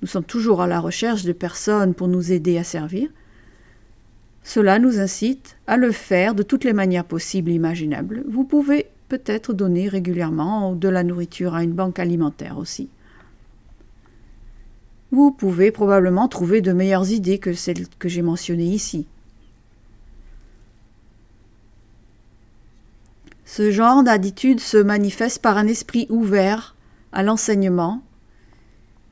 Nous sommes toujours à la recherche de personnes pour nous aider à servir. Cela nous incite à le faire de toutes les manières possibles et imaginables. Vous pouvez peut-être donner régulièrement de la nourriture à une banque alimentaire aussi. Vous pouvez probablement trouver de meilleures idées que celles que j'ai mentionnées ici. Ce genre d'attitude se manifeste par un esprit ouvert à l'enseignement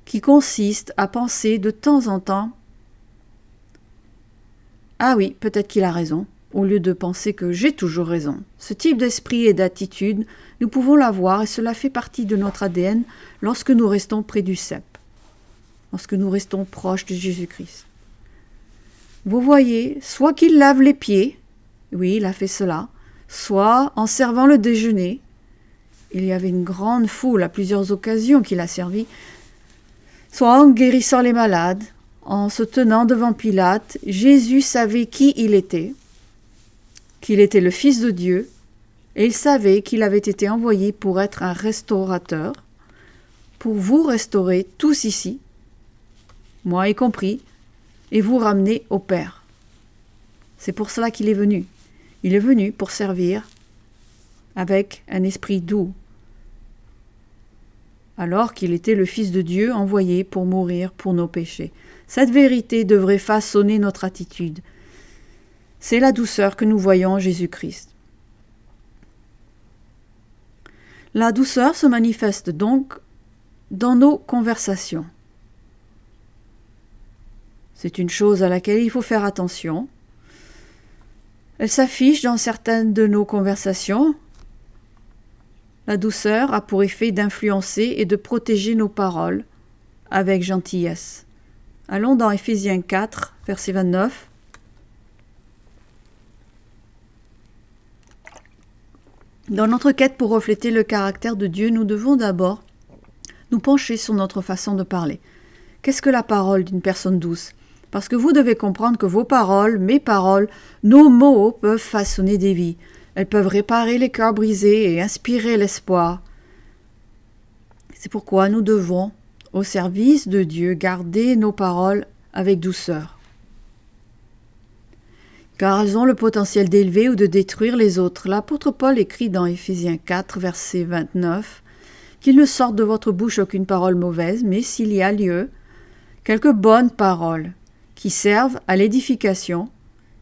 qui consiste à penser de temps en temps « Ah oui, peut-être qu'il a raison », au lieu de penser que j'ai toujours raison. Ce type d'esprit et d'attitude, nous pouvons l'avoir et cela fait partie de notre ADN lorsque nous restons près du cep, lorsque nous restons proches de Jésus-Christ. Vous voyez, soit qu'il lave les pieds, oui, il a fait cela, soit en servant le déjeuner. Il y avait une grande foule à plusieurs occasions qu'il a servi, soit en guérissant les malades, en se tenant devant Pilate. Jésus savait qui il était, qu'il était le Fils de Dieu, et il savait qu'il avait été envoyé pour être un restaurateur, pour vous restaurer tous ici, moi y compris, et vous ramener au Père. C'est pour cela qu'il est venu. Il est venu pour servir avec un esprit doux, alors qu'il était le Fils de Dieu envoyé pour mourir pour nos péchés. Cette vérité devrait façonner notre attitude. C'est la douceur que nous voyons en Jésus-Christ. La douceur se manifeste donc dans nos conversations. C'est une chose à laquelle il faut faire attention. Elle s'affiche dans certaines de nos conversations. La douceur a pour effet d'influencer et de protéger nos paroles avec gentillesse. Allons dans Éphésiens 4, verset 29. Dans notre quête pour refléter le caractère de Dieu, nous devons d'abord nous pencher sur notre façon de parler. Qu'est-ce que la parole d'une personne douce ? Parce que vous devez comprendre que vos paroles, mes paroles, nos mots peuvent façonner des vies. Elles peuvent réparer les cœurs brisés et inspirer l'espoir. C'est pourquoi nous devons, au service de Dieu, garder nos paroles avec douceur. Car elles ont le potentiel d'élever ou de détruire les autres. L'apôtre Paul écrit dans Éphésiens 4, verset 29, « Qu'il ne sorte de votre bouche aucune parole mauvaise, mais s'il y a lieu, quelques bonnes paroles qui servent à l'édification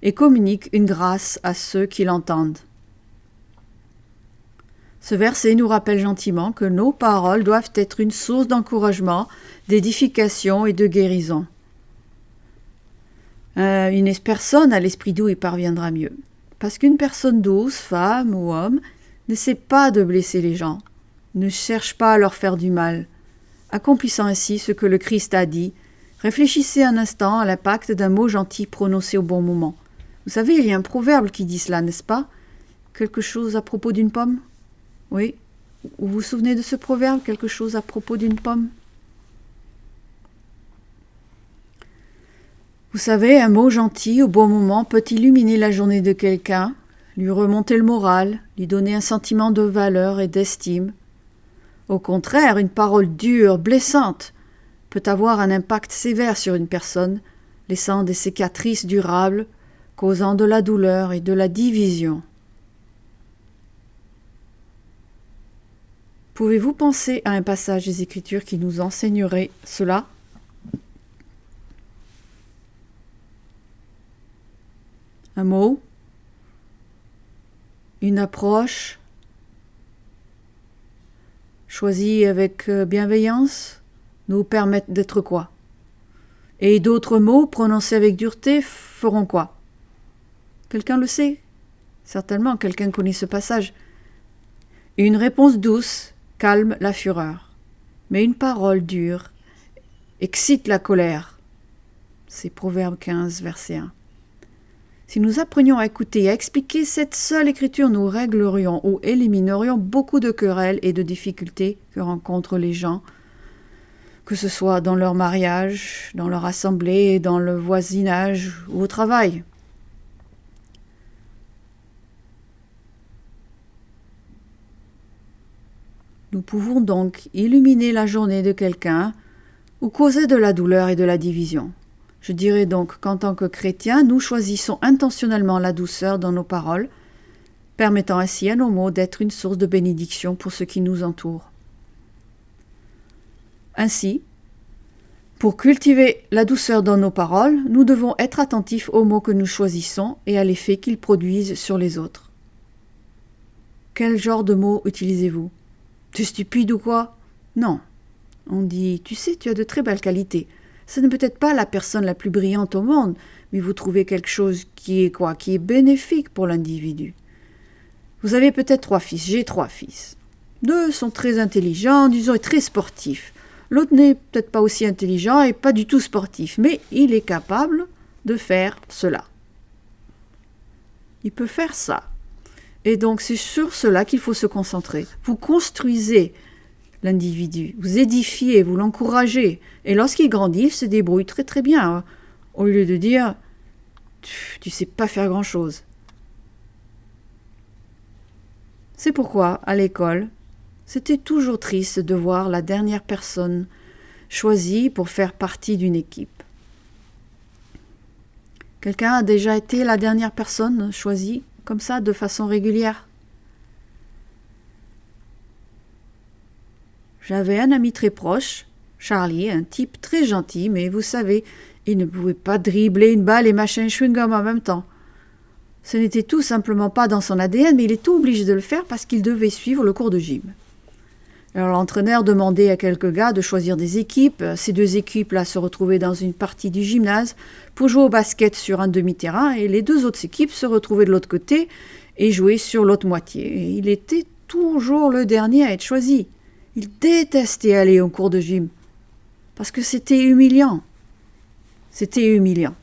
et communiquent une grâce à ceux qui l'entendent. » Ce verset nous rappelle gentiment que nos paroles doivent être une source d'encouragement, d'édification et de guérison. Une personne à l'esprit doux y parviendra mieux. Parce qu'une personne douce, femme ou homme, ne sait pas de blesser les gens, ne cherche pas à leur faire du mal. Accomplissant ainsi ce que le Christ a dit, réfléchissez un instant à l'impact d'un mot gentil prononcé au bon moment. Vous savez, il y a un proverbe qui dit cela, n'est-ce pas ? Quelque chose à propos d'une pomme ? Oui. Vous vous souvenez de ce proverbe, quelque chose à propos d'une pomme ? Vous savez, un mot gentil au bon moment peut illuminer la journée de quelqu'un, lui remonter le moral, lui donner un sentiment de valeur et d'estime. Au contraire, une parole dure, blessante, peut avoir un impact sévère sur une personne, laissant des cicatrices durables, causant de la douleur et de la division. Pouvez-vous penser à un passage des Écritures qui nous enseignerait cela ? Un mot, une approche choisie avec bienveillance nous permettent d'être quoi ? Et d'autres mots prononcés avec dureté feront quoi ? Quelqu'un le sait ? Certainement, quelqu'un connaît ce passage. Une réponse douce calme la fureur, mais une parole dure excite la colère. C'est Proverbe 15, verset 1. Si nous apprenions à écouter et à expliquer cette seule écriture, nous réglerions ou éliminerions beaucoup de querelles et de difficultés que rencontrent les gens, que ce soit dans leur mariage, dans leur assemblée, dans le voisinage ou au travail. Nous pouvons donc illuminer la journée de quelqu'un ou causer de la douleur et de la division. Je dirais donc qu'en tant que chrétiens, nous choisissons intentionnellement la douceur dans nos paroles, permettant ainsi à nos mots d'être une source de bénédiction pour ceux qui nous entourent. Ainsi, pour cultiver la douceur dans nos paroles, nous devons être attentifs aux mots que nous choisissons et à l'effet qu'ils produisent sur les autres. Quel genre de mots utilisez-vous ? Tu es stupide ou quoi ? Non. On dit, tu sais, tu as de très belles qualités. Ce n'est peut-être pas la personne la plus brillante au monde, mais vous trouvez quelque chose qui est bénéfique pour l'individu. Vous avez peut-être 3 fils, j'ai 3 fils. 2 sont très intelligents, disons, et très sportifs. L'autre n'est peut-être pas aussi intelligent et pas du tout sportif, mais il est capable de faire cela. Il peut faire ça. Et donc c'est sur cela qu'il faut se concentrer. Vous construisez l'individu, vous édifiez, vous l'encouragez. Et lorsqu'il grandit, il se débrouille très très bien. Au lieu de dire « tu sais pas faire grand-chose ». C'est pourquoi, à l'école, c'était toujours triste de voir la dernière personne choisie pour faire partie d'une équipe. Quelqu'un a déjà été la dernière personne choisie comme ça, de façon régulière? J'avais un ami très proche, Charlie, un type très gentil, mais vous savez, il ne pouvait pas dribbler une balle et mâcher un chewing-gum en même temps. Ce n'était tout simplement pas dans son ADN, mais il était obligé de le faire parce qu'il devait suivre le cours de gym. Alors l'entraîneur demandait à quelques gars de choisir des équipes. Ces 2 équipes-là se retrouvaient dans une partie du gymnase pour jouer au basket sur un demi-terrain et les 2 autres équipes se retrouvaient de l'autre côté et jouaient sur l'autre moitié. Et il était toujours le dernier à être choisi. Il détestait aller au cours de gym parce que c'était humiliant. C'était humiliant.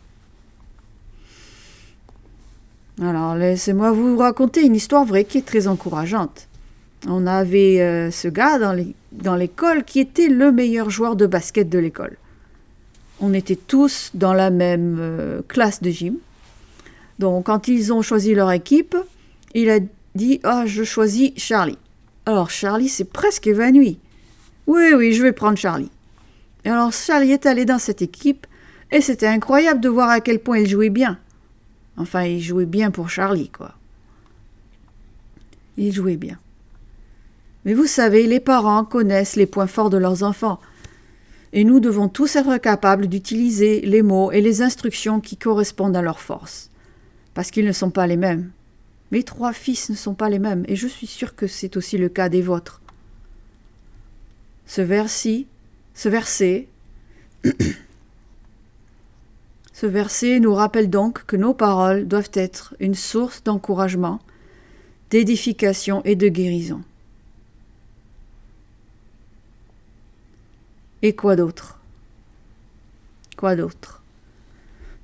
Alors, laissez-moi vous raconter une histoire vraie qui est très encourageante. On avait ce gars dans l'école qui était le meilleur joueur de basket de l'école. On était tous dans la même classe de gym. Donc, quand ils ont choisi leur équipe, il a dit « Ah, je choisis Charlie ». Alors, Charlie s'est presque évanoui. « Oui, je vais prendre Charlie ». Et alors, Charlie est allé dans cette équipe et c'était incroyable de voir à quel point il jouait bien. Enfin, il jouait bien pour Charlie, quoi. Il jouait bien. Mais vous savez, les parents connaissent les points forts de leurs enfants. Et nous devons tous être capables d'utiliser les mots et les instructions qui correspondent à leurs forces. Parce qu'ils ne sont pas les mêmes. Mes 3 fils ne sont pas les mêmes, et je suis sûre que c'est aussi le cas des vôtres. Ce verset nous rappelle donc que nos paroles doivent être une source d'encouragement, d'édification et de guérison. Et quoi d'autre? Quoi d'autre?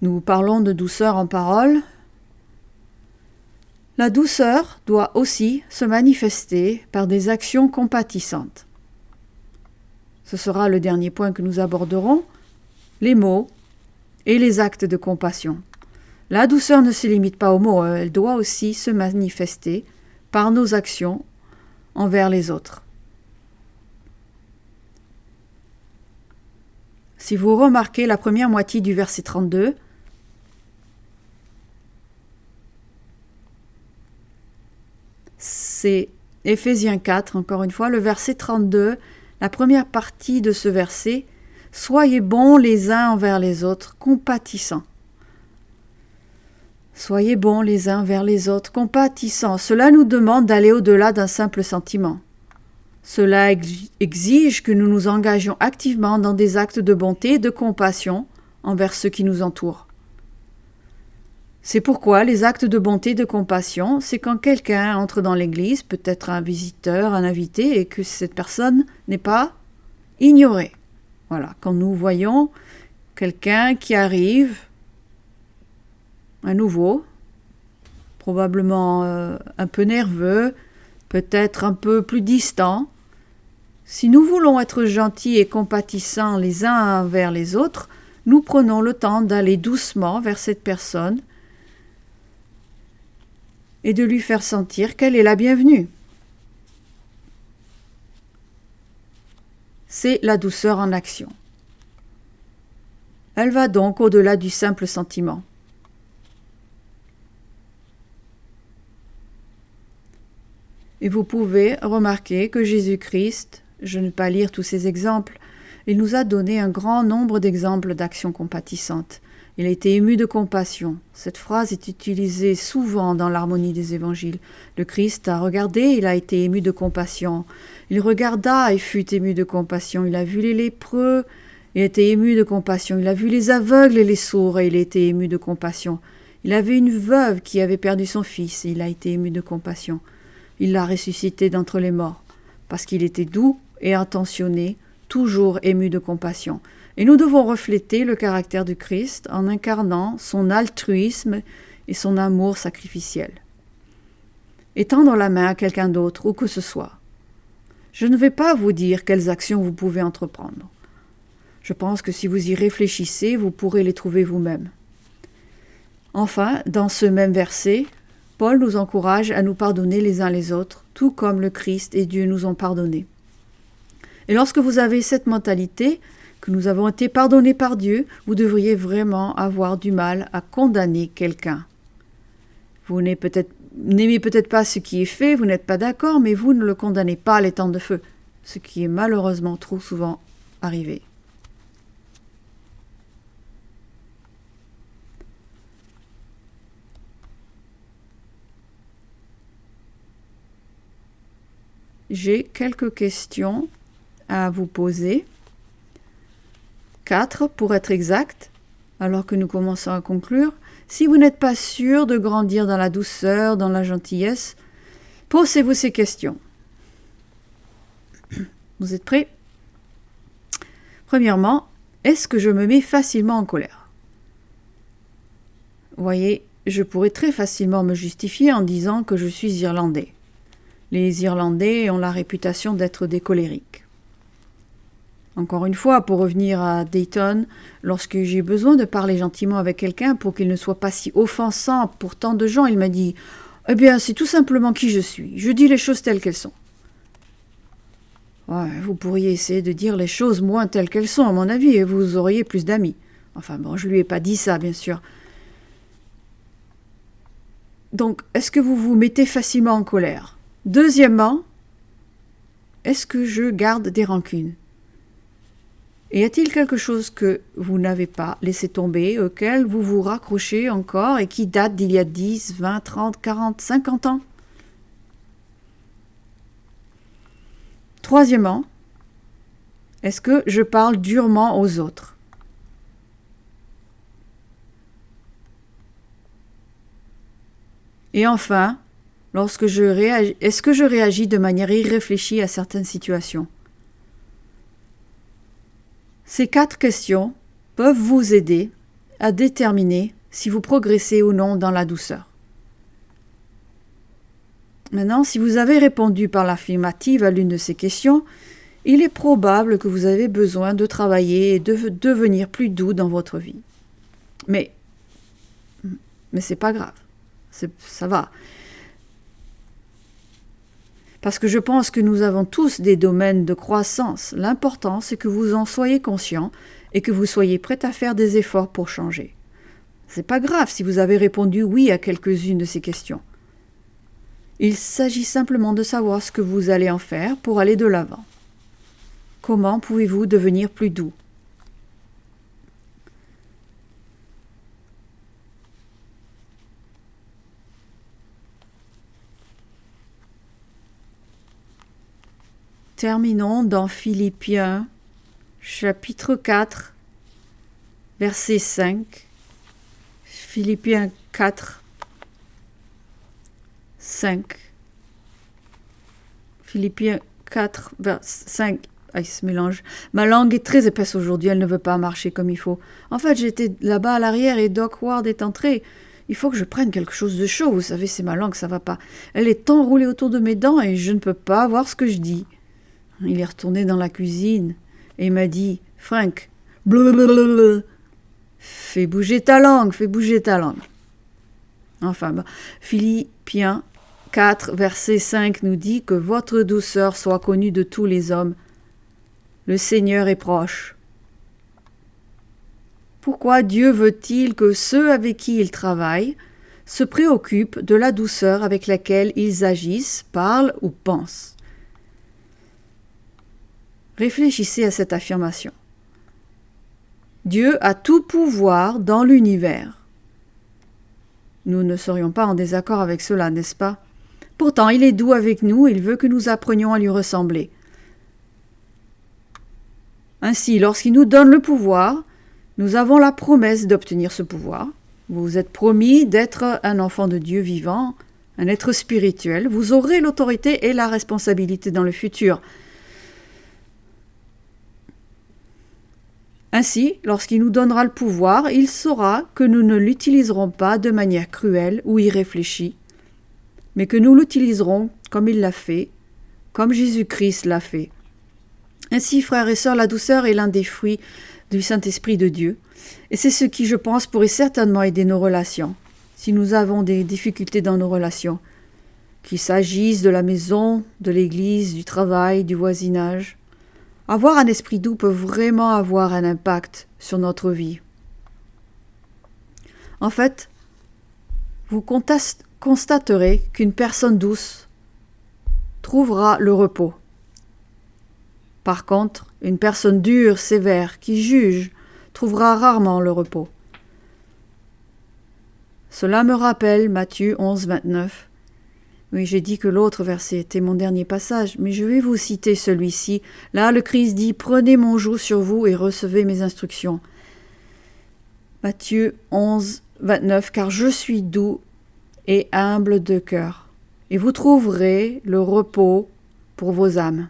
Nous parlons de douceur en parole. La douceur doit aussi se manifester par des actions compatissantes. Ce sera le dernier point que nous aborderons, les mots et les actes de compassion. La douceur ne se limite pas aux mots, elle doit aussi se manifester par nos actions envers les autres. Si vous remarquez la première moitié du verset 32, c'est Éphésiens 4, encore une fois, le verset 32, la première partie de ce verset, « Soyez bons les uns envers les autres, compatissants. » Soyez bons les uns envers les autres, compatissants. Cela nous demande d'aller au-delà d'un simple sentiment. Cela exige que nous nous engagions activement dans des actes de bonté et de compassion envers ceux qui nous entourent. C'est pourquoi les actes de bonté et de compassion, c'est quand quelqu'un entre dans l'église, peut-être un visiteur, un invité, et que cette personne n'est pas ignorée. Voilà, quand nous voyons quelqu'un qui arrive, un nouveau, probablement un peu nerveux, peut-être un peu plus distant. Si nous voulons être gentils et compatissants les uns envers les autres, nous prenons le temps d'aller doucement vers cette personne et de lui faire sentir qu'elle est la bienvenue. C'est la douceur en action. Elle va donc au-delà du simple sentiment. Et vous pouvez remarquer que Jésus-Christ, je ne vais pas lire tous ces exemples, il nous a donné un grand nombre d'exemples d'actions compatissantes. Il a été ému de compassion. Cette phrase est utilisée souvent dans l'harmonie des évangiles. Le Christ a regardé, il a été ému de compassion. Il regarda et fut ému de compassion. Il a vu les lépreux, il a été ému de compassion. Il a vu les aveugles et les sourds et il a été ému de compassion. Il avait une veuve qui avait perdu son fils et il a été ému de compassion. Il l'a ressuscité d'entre les morts, parce qu'il était doux et attentionné, toujours ému de compassion. Et nous devons refléter le caractère du Christ en incarnant son altruisme et son amour sacrificiel. Étendre la main à quelqu'un d'autre, où que ce soit. Je ne vais pas vous dire quelles actions vous pouvez entreprendre. Je pense que si vous y réfléchissez, vous pourrez les trouver vous-même. Enfin, dans ce même verset, Paul nous encourage à nous pardonner les uns les autres, tout comme le Christ et Dieu nous ont pardonnés. Et lorsque vous avez cette mentalité, que nous avons été pardonnés par Dieu, vous devriez vraiment avoir du mal à condamner quelqu'un. Vous n'aimez peut-être pas ce qui est fait, vous n'êtes pas d'accord, mais vous ne le condamnez pas à l'étang de feu, ce qui est malheureusement trop souvent arrivé. J'ai quelques questions à vous poser. 4 pour être exact, alors que nous commençons à conclure. Si vous n'êtes pas sûr de grandir dans la douceur, dans la gentillesse, posez-vous ces questions. Vous êtes prêts? Premièrement, est-ce que je me mets facilement en colère? Vous voyez, je pourrais très facilement me justifier en disant que je suis irlandais. Les Irlandais ont la réputation d'être des colériques. Encore une fois, pour revenir à Dayton, lorsque j'ai besoin de parler gentiment avec quelqu'un pour qu'il ne soit pas si offensant pour tant de gens, il m'a dit « Eh bien, c'est tout simplement qui je suis. Je dis les choses telles qu'elles sont. » Ouais, vous pourriez essayer de dire les choses moins telles qu'elles sont, à mon avis, et vous auriez plus d'amis. Enfin bon, je lui ai pas dit ça, bien sûr. Donc, est-ce que vous vous mettez facilement en colère? Deuxièmement, est-ce que je garde des rancunes? Et y a-t-il quelque chose que vous n'avez pas laissé tomber, auquel vous vous raccrochez encore et qui date d'il y a 10, 20, 30, 40, 50 ans? Troisièmement, est-ce que je parle durement aux autres? Et enfin, est-ce que je réagis de manière irréfléchie à certaines situations? Ces 4 questions peuvent vous aider à déterminer si vous progressez ou non dans la douceur. Maintenant, si vous avez répondu par l'affirmative à l'une de ces questions, il est probable que vous avez besoin de travailler et de devenir plus doux dans votre vie. Mais c'est pas grave, ça va. Parce que je pense que nous avons tous des domaines de croissance. L'important, c'est que vous en soyez conscient et que vous soyez prêt à faire des efforts pour changer. C'est pas grave si vous avez répondu oui à quelques-unes de ces questions. Il s'agit simplement de savoir ce que vous allez en faire pour aller de l'avant. Comment pouvez-vous devenir plus doux? Terminons dans Philippiens, chapitre 4, verset 5. Philippiens 4, 5. Philippiens 4, vers 5. Ah, il se mélange. Ma langue est très épaisse aujourd'hui, elle ne veut pas marcher comme il faut. En fait, j'étais là-bas à l'arrière et Doc Ward est entré. Il faut que je prenne quelque chose de chaud, vous savez, c'est ma langue, ça va pas. Elle est enroulée autour de mes dents et je ne peux pas voir ce que je dis. Il est retourné dans la cuisine et il m'a dit « Frank, blablabla, fais bouger ta langue, fais bouger ta langue. » Enfin, Philippiens 4, verset 5 nous dit que votre douceur soit connue de tous les hommes. Le Seigneur est proche. Pourquoi Dieu veut-il que ceux avec qui il travaille se préoccupent de la douceur avec laquelle ils agissent, parlent ou pensent? Réfléchissez à cette affirmation. Dieu a tout pouvoir dans l'univers. Nous ne serions pas en désaccord avec cela, n'est-ce pas? Pourtant, il est doux avec nous, il veut que nous apprenions à lui ressembler. Ainsi, lorsqu'il nous donne le pouvoir, nous avons la promesse d'obtenir ce pouvoir. Vous vous êtes promis d'être un enfant de Dieu vivant, un être spirituel. Vous aurez l'autorité et la responsabilité dans le futur. Ainsi, lorsqu'il nous donnera le pouvoir, il saura que nous ne l'utiliserons pas de manière cruelle ou irréfléchie, mais que nous l'utiliserons comme il l'a fait, comme Jésus-Christ l'a fait. Ainsi, frères et sœurs, la douceur est l'un des fruits du Saint-Esprit de Dieu, et c'est ce qui, je pense, pourrait certainement aider nos relations, si nous avons des difficultés dans nos relations, qu'il s'agisse de la maison, de l'église, du travail, du voisinage. Avoir un esprit doux peut vraiment avoir un impact sur notre vie. En fait, vous constaterez qu'une personne douce trouvera le repos. Par contre, une personne dure, sévère, qui juge, trouvera rarement le repos. Cela me rappelle Matthieu 11, 29. Oui, j'ai dit que l'autre verset était mon dernier passage, mais je vais vous citer celui-ci. Là, le Christ dit « Prenez mon joug sur vous et recevez mes instructions. » Matthieu 11, 29. « Car je suis doux et humble de cœur, et vous trouverez le repos pour vos âmes. »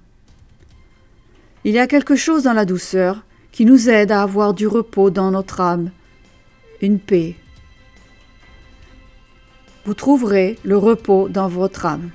Il y a quelque chose dans la douceur qui nous aide à avoir du repos dans notre âme, une paix. vous trouverez le repos dans votre âme.